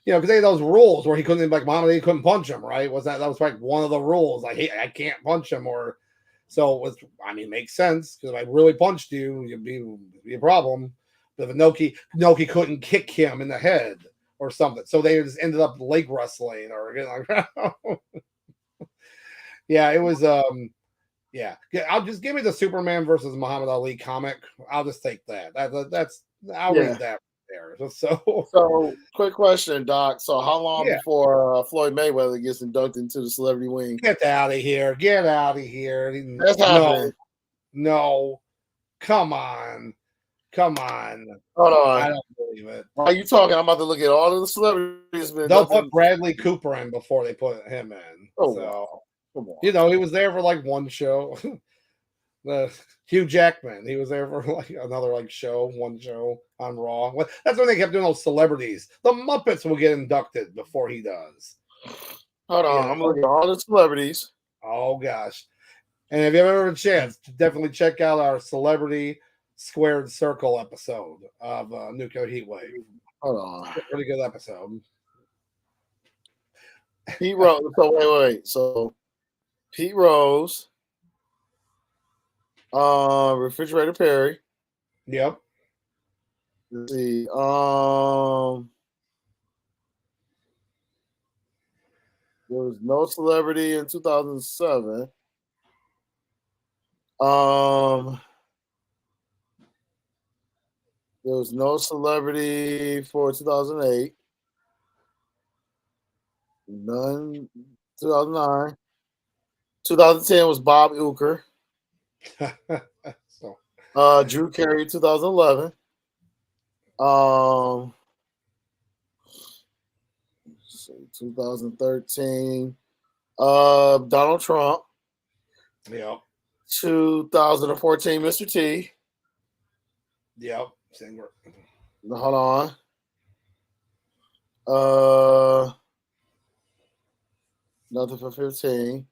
because they had those rules where he couldn't, like Muhammad Ali couldn't punch him, right? That was like one of the rules. Like, hey, I can't punch him, or so it was. I mean, it makes sense because if I really punched you, it'd be a problem. But if Inoki couldn't kick him in the head or something, so they just ended up leg wrestling or like. Yeah, it was. Yeah, I'll just give me the Superman versus Muhammad Ali comic. I'll just take that. I'll read that there. So, quick question, Doc. So, how long before Floyd Mayweather gets inducted into the celebrity wing? Get out of here! Get out of here! That's happening. No, come on. Hold on. I don't believe it. Why are you talking? I'm about to look at all of the celebrities. They'll put Bradley Cooper in before they put him in. Oh, so. Wow. He was there for like one show. The Hugh Jackman, he was there for like another one show on Raw. That's when they kept doing those celebrities. The Muppets will get inducted before he does. Hold on, I'm looking at all the celebrities. Oh gosh! And if you ever have a chance, definitely check out our Celebrity Squared Circle episode of Nuclear Heatwave. Hold on, pretty good episode. Pete Rose. So wait. So Pete Rose, Refrigerator Perry. Yep. Let's see. There was no celebrity in 2007. There was no celebrity for 2008. None. 2009. 2010 was Bob Uecker. So Drew Carey, 2011. Let's see, 2013. Donald Trump. yep. 2014, Mr. T. Yep. Same work. Hold on. Nothing for 15.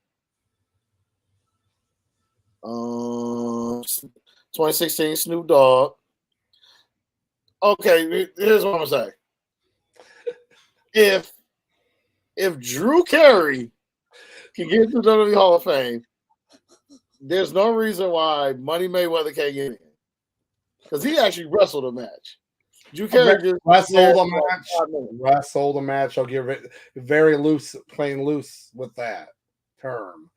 2016, Snoop Dogg. Okay, here's what I'm gonna say. If Drew Carey can get to the WWE Hall of Fame, there's no reason why Money Mayweather can't get in. Because he actually wrestled a match. Drew Carey just wrestled a match. Wrestled a match. I'll give it very loose, playing loose with that term.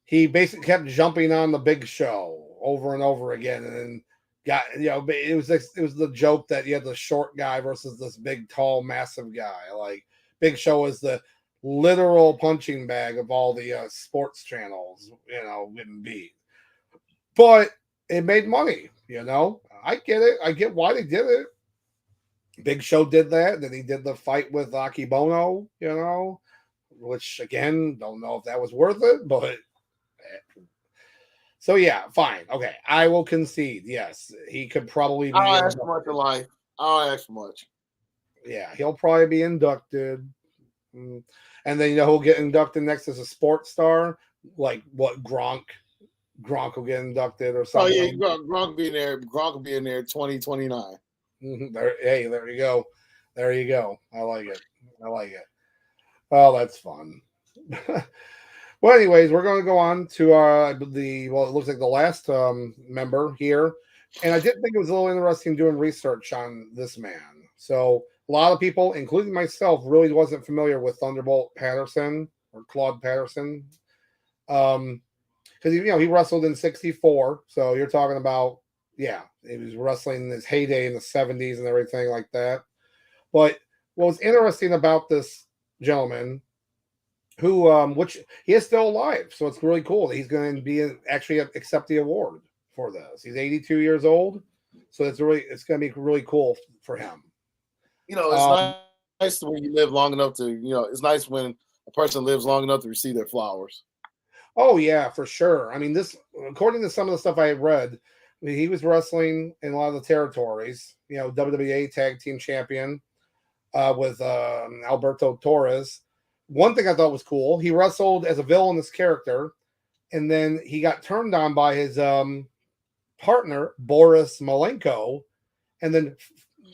He basically kept jumping on the Big Show over and over again, and then got it was the joke that you had the short guy versus this big, tall, massive guy. Like Big Show is the literal punching bag of all the sports channels, getting beat. But it made money, I get it. I get why they did it. Big Show did that. Then he did the fight with Akibono, which again, don't know if that was worth it, but so yeah, fine. Okay. I will concede. Yes, he could probably be. I don't ask for much in life. I don't ask for much. Yeah, he'll probably be inducted. And then he'll get inducted next as a sports star, like what Gronk will get inducted or something. Oh yeah, Gronk will be in there. Gronk will be in there 2029. There you go. There you go. I like it. Oh, that's fun. Well, anyways, we're going to go on to it looks like the last member here. And I did think it was a little interesting doing research on this man. So a lot of people, including myself, really wasn't familiar with Thunderbolt Patterson or Claude Patterson. Because, he wrestled in 64. So you're talking about, he was wrestling in his heyday in the 70s and everything like that. But what was interesting about this gentleman, who which he is still alive, so it's really cool that he's going to be actually accept the award for this. He's 82 years old, so it's going to be really cool for him. It's nice when you live long enough to, it's nice when a person lives long enough to receive their flowers. Oh yeah, for sure. I mean, this, according to some of the stuff I read, he was wrestling in a lot of the territories. WWE Tag Team Champion with Alberto Torres. One thing I thought was cool, he wrestled as a villainous character, and then he got turned on by his partner, Boris Malenko, and then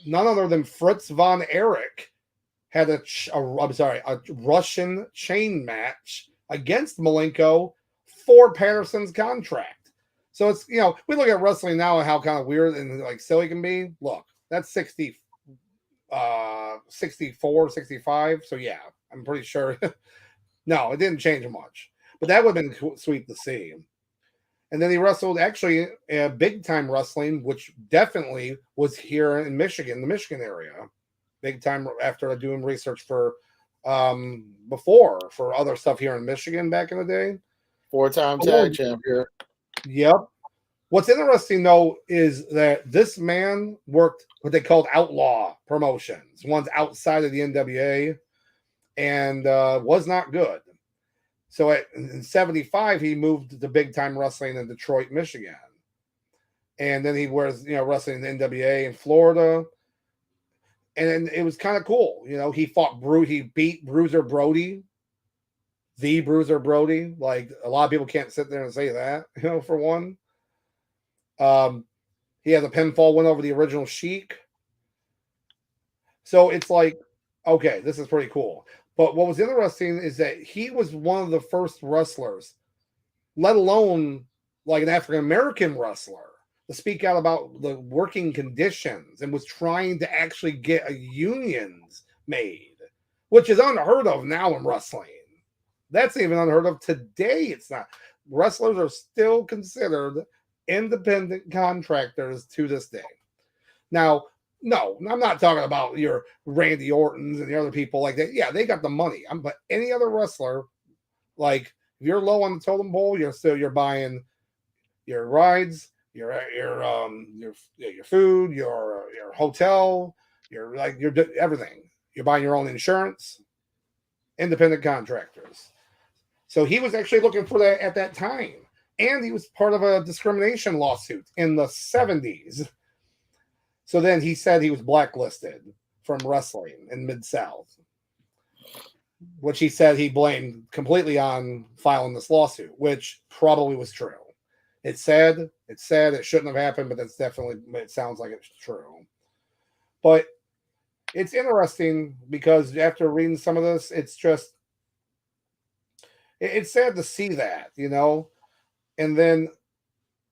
none other than Fritz von Erich had a Russian chain match against Malenko for Patterson's contract. So it's, we look at wrestling now and how kind of weird and like silly it can be. Look, that's 64, 65. So yeah, I'm pretty sure. No, it didn't change much, but that would have been sweet to see. And then he wrestled actually big time wrestling, which definitely was here in Michigan, the Michigan area. Big time after doing research for before for other stuff here in Michigan back in the day. 4-time tag champion. Yep. What's interesting though is that this man worked what they called outlaw promotions, ones outside of the NWA, and was not good. So in 75, he moved to big time wrestling in Detroit, Michigan. And then he was, wrestling in the NWA in Florida. And it was kind of cool. He beat Bruiser Brody, the Bruiser Brody. Like a lot of people can't sit there and say that, for one. He has a pinfall win over the original Sheik. So it's like, okay, this is pretty cool. But what was interesting is that he was one of the first wrestlers, let alone like an African-American wrestler, to speak out about the working conditions and was trying to actually get unions made, which is unheard of now in wrestling. That's even unheard of today. It's not. Wrestlers are still considered independent contractors to this day. Now, No, I'm not talking about your Randy Ortons and the other people like that. Yeah, they got the money. But any other wrestler, like if you're low on the totem pole, you're buying your rides, your food, your hotel, your everything. You're buying your own insurance, independent contractors. So he was actually looking for that at that time. And he was part of a discrimination lawsuit in the 70s. So then he said he was blacklisted from wrestling in Mid-South, which he said he blamed completely on filing this lawsuit, which probably was true. It's sad. It shouldn't have happened, but it sounds like it's true. But it's interesting because after reading some of this, it's sad to see that, And then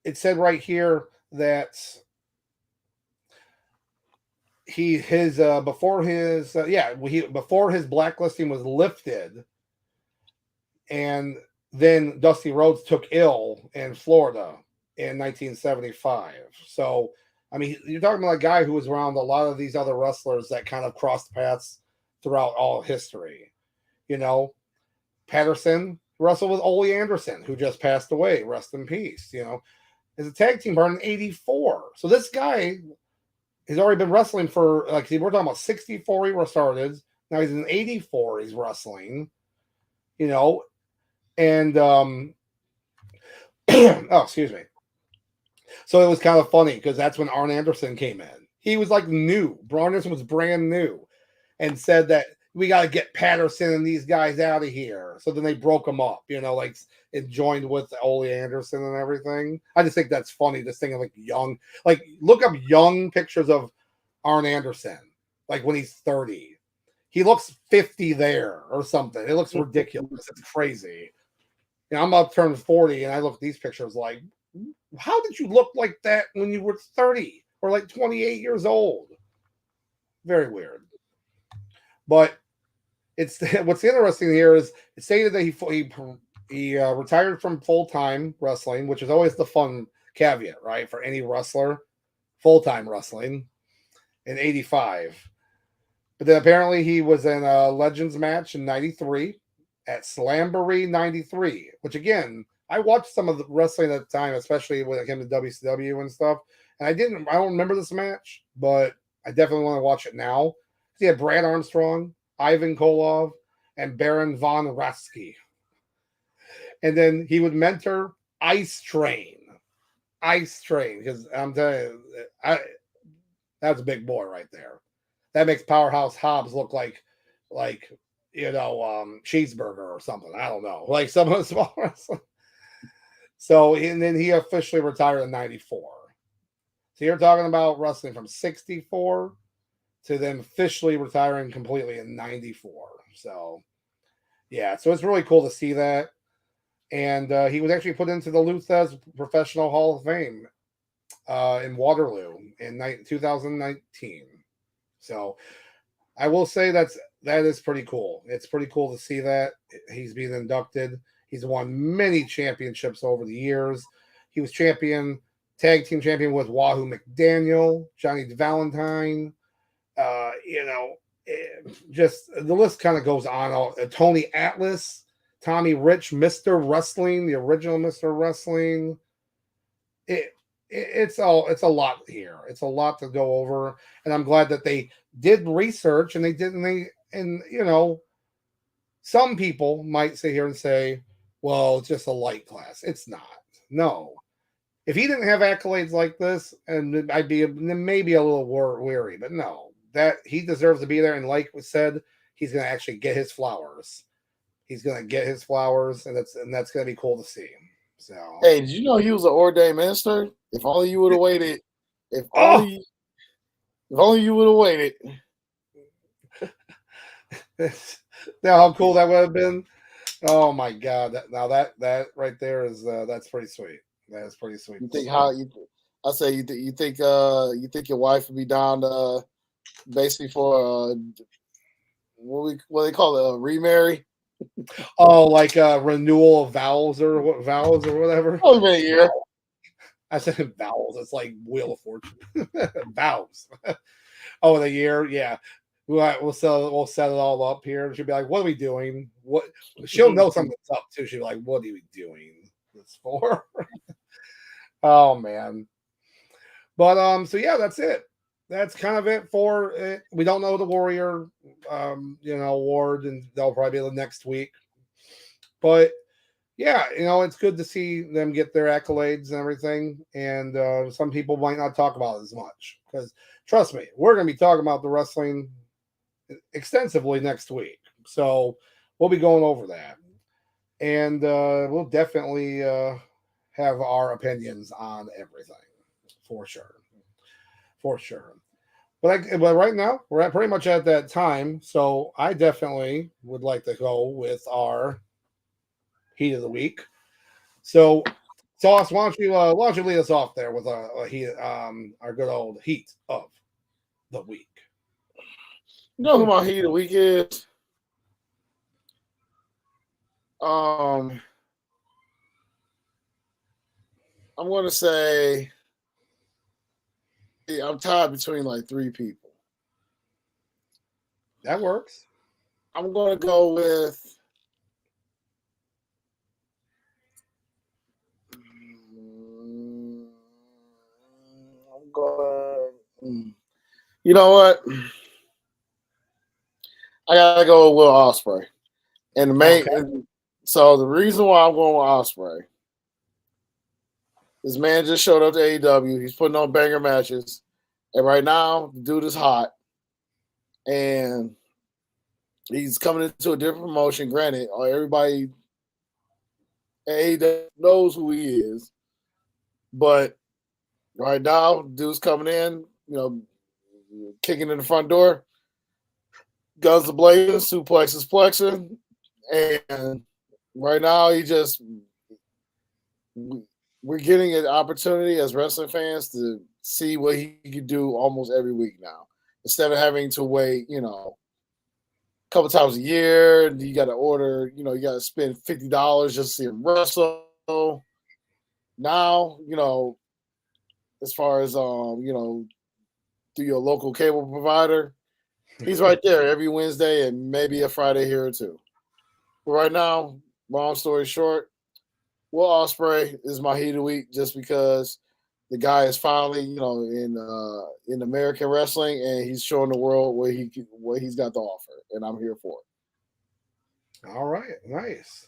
it said right here that before his blacklisting was lifted, and then Dusty Rhodes took ill in Florida in 1975. So, I mean, you're talking about a guy who was around a lot of these other wrestlers that kind of crossed paths throughout all history. Patterson wrestled with Ole Anderson, who just passed away. Rest in peace. As a tag team partner in '84. So this guy has already been wrestling for, we're talking about 64 he started. Now he's in 84 he's wrestling. And oh, excuse me. So it was kind of funny because that's when Arn Anderson came in. He was new. Arn Anderson was brand new and said that we got to get Patterson and these guys out of here. So then they broke them up, it joined with Ole Anderson and everything. I just think that's funny, this thing of young. Look up young pictures of Arn Anderson, when he's 30. He looks 50 there or something. It looks ridiculous. It's crazy. I'm about to turn 40, and I look at these pictures how did you look like that when you were 30 or 28 years old? Very weird. But what's interesting here is it stated that he retired from full-time wrestling, which is always the fun caveat, right? For any wrestler, full-time wrestling in 85. But then apparently he was in a Legends match in 93 at Slamboree 93, which again, I watched some of the wrestling at the time, especially when it came to WCW and stuff. And I don't remember this match, but I definitely want to watch it now. He had Brad Armstrong, Ivan Koloff, and Baron von Raschke. And then he would mentor Ice Train, because I'm telling you, that's a big boy right there. That makes Powerhouse Hobbs look like cheeseburger or something. I don't know, some of the small wrestling. So, and then he officially retired in 94. So you're talking about wrestling from 64 to then officially retiring completely in 94. So, yeah, so it's really cool to see that. And he was actually put into the Luthez Professional Hall of Fame in Waterloo in 2019. So I will say that is pretty cool. It's pretty cool to see that he's being inducted. He's won many championships over the years. He was tag team champion with Wahoo McDaniel, Johnny Valentine. Just the list kind of goes on. Tony Atlas, Tommy Rich, Mr. Wrestling, the original Mr. Wrestling. It's a lot here. It's a lot to go over, and I'm glad that they did research and some people might sit here and say, well, it's just a light class. It's not. No. If he didn't have accolades like this, and I'd be maybe a little weary, but no, that he deserves to be there. And like we said, he's going to actually get his flowers. He's going to get his flowers, and that's going to be cool to see. So, hey, did you know he was an ordained minister? If only you would have waited. If only you would have waited. Now how cool that would have been. Oh my God! That right there is that's pretty sweet. That is pretty sweet. You think you think your wife would be down basically for what they call it, a remarry? Oh, like a renewal of vows or whatever. Oh, a year. I said vowels. It's like Wheel of Fortune. Vows. Oh, the year, yeah. We'll set it all up here. She'll be like, "What are we doing?" What she'll know something's up too. She'll be like, "What are we doing this for?" Oh man. But so yeah, that's it. That's kind of it for it. We don't know the Warrior award, and they'll probably be the next week. But yeah, it's good to see them get their accolades and everything. And some people might not talk about it as much because trust me, we're going to be talking about the wrestling extensively next week. So we'll be going over that. And we'll definitely have our opinions on everything for sure. For sure. But right now, we're pretty much at that time. So I definitely would like to go with our heat of the week. So, Sauce, why don't you lead us off there with our good old heat of the week? You know who my heat of the week is? I'm going to say I'm tied between like three people. That works. I'm going to go with you know what? I gotta go with Will Ospreay. And the main so the reason why I'm going with Ospreay, this man just showed up to AEW. He's putting on banger matches. And right now, the dude is hot. And he's coming into a different promotion. Granted, everybody at AEW knows who he is. But right now, dude's coming in, kicking in the front door. Guns are blazing, suplex is plexing. And right now, we're getting an opportunity as wrestling fans to see what he can do almost every week now. Instead of having to wait, a couple times a year, you got to order, you got to spend $50 just to see him wrestle. Now, as far as, through your local cable provider, he's right there every Wednesday and maybe a Friday here or two. But right now, long story short, Will Ospreay is my heat of the week just because the guy is finally, in American wrestling, and he's showing the world what he's got to offer, and I'm here for it. All right, nice,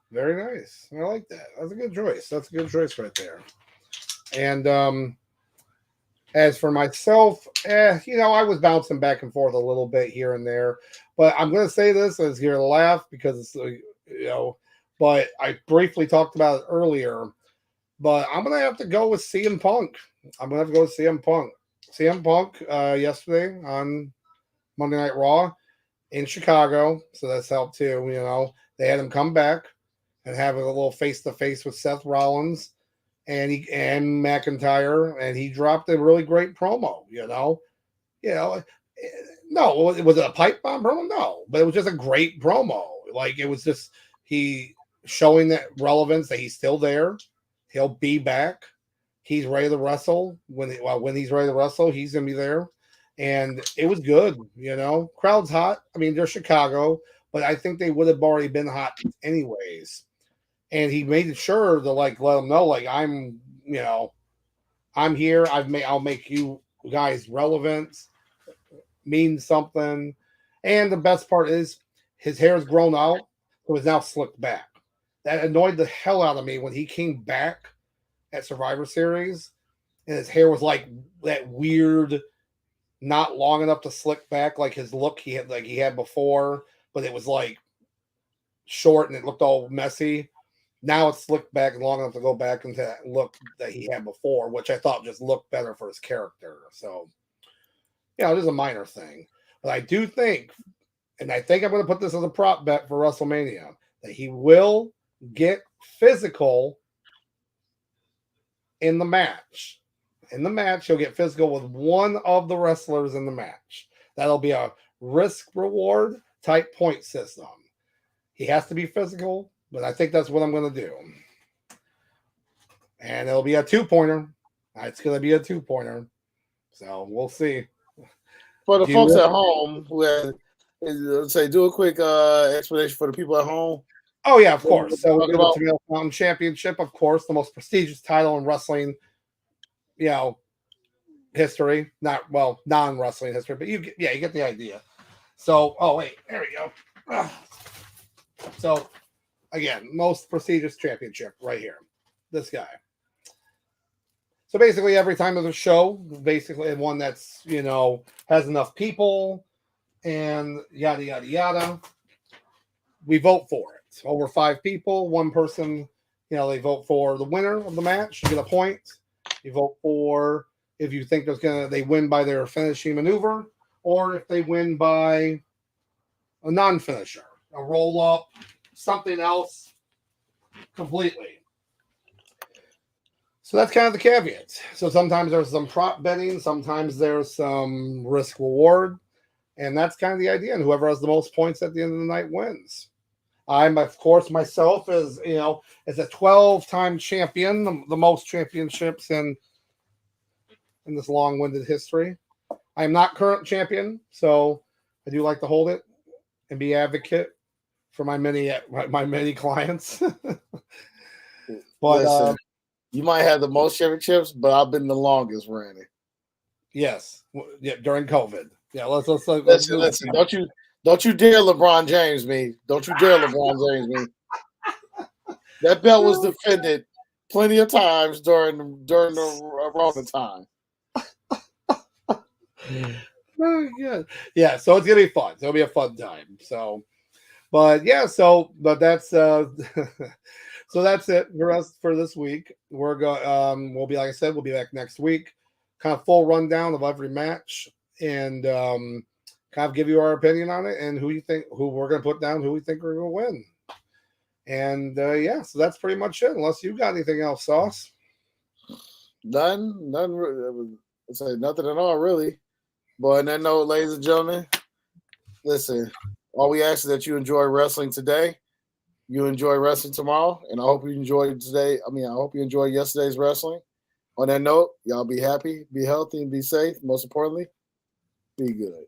very nice. I like that. That's a good choice. That's a good choice right there. And as for myself, I was bouncing back and forth a little bit here and there, but I'm going to say this as here to laugh because it's But I briefly talked about it earlier. But I'm going to have to go with CM Punk. I'm going to have to go with CM Punk. CM Punk yesterday on Monday Night Raw in Chicago. So that's helped too. They had him come back and have a little face-to-face with Seth Rollins and McIntyre. And he dropped a really great promo, No, was it a pipe bomb promo? No. But it was just a great promo. Like, it was just he showing that relevance that he's still there. He'll be back. He's ready to wrestle. When he's ready to wrestle, he's going to be there. And it was good, Crowd's hot. I mean, they're Chicago, but I think they would have already been hot anyways. And he made sure to, let them know, I'm here. I'll make you guys relevant, mean something. And the best part is his hair's grown out. It was now slicked back. That annoyed the hell out of me when he came back at Survivor Series and his hair was like that weird, not long enough to slick back like his look he had before, but it was like short and it looked all messy. Now it's slicked back and long enough to go back into that look that he had before, which I thought just looked better for his character. So, it is a minor thing. But I do think, and I think I'm going to put this as a prop bet for WrestleMania, that he will get physical in the match. In the match, he'll get physical with one of the wrestlers in the match. That'll be a risk-reward type point system. He has to be physical, but I think that's what I'm going to do. And it'll be a two-pointer. It's going to be a two-pointer. So we'll see. For the Do folks you- at home who had, say, do a quick explanation for the people at home. Oh yeah, of course. So Talk we do the about- Tomato Fountain Championship, of course, the most prestigious title in wrestling, history. Non-wrestling history, but you get the idea. So, there we go. So, again, most prestigious championship right here. This guy. So basically, every time there's a show, basically one that's has enough people and yada yada yada, we vote for it. Over 5 people, one person, they vote for the winner of the match. You get a point. You vote for if you think they win by their finishing maneuver, or if they win by a non-finisher, a roll up, something else completely. So that's kind of the caveat. So sometimes there's some prop betting, sometimes there's some risk reward, and that's kind of the idea. And whoever has the most points at the end of the night wins. I'm, of course, myself as as a 12-time champion, the most championships in this long-winded history. I am not current champion, so I do like to hold it and be advocate for my many clients. But Listen, you might have the most championships, but I've been the longest, Randy. Yes, during COVID. Yeah, let's listen. Don't you dare LeBron James me. Don't you dare LeBron James me. That belt was defended plenty of times during the Roman time. Oh, yeah. So it's gonna be fun. It'll be a fun time. So, but that's so that's it for us for this week. We're going. We'll be, like I said, we'll be back next week. Kind of full rundown of every match and kind of give you our opinion on it and who we're going to put down, who we think are going to win. And so that's pretty much it. Unless you got anything else, Sauce. None. I'd say nothing at all, really. But on that note, ladies and gentlemen, listen. All we ask is that you enjoy wrestling today. You enjoy wrestling tomorrow, and I hope you enjoyed today. I hope you enjoyed yesterday's wrestling. On that note, y'all be happy, be healthy, and be safe. Most importantly, be good.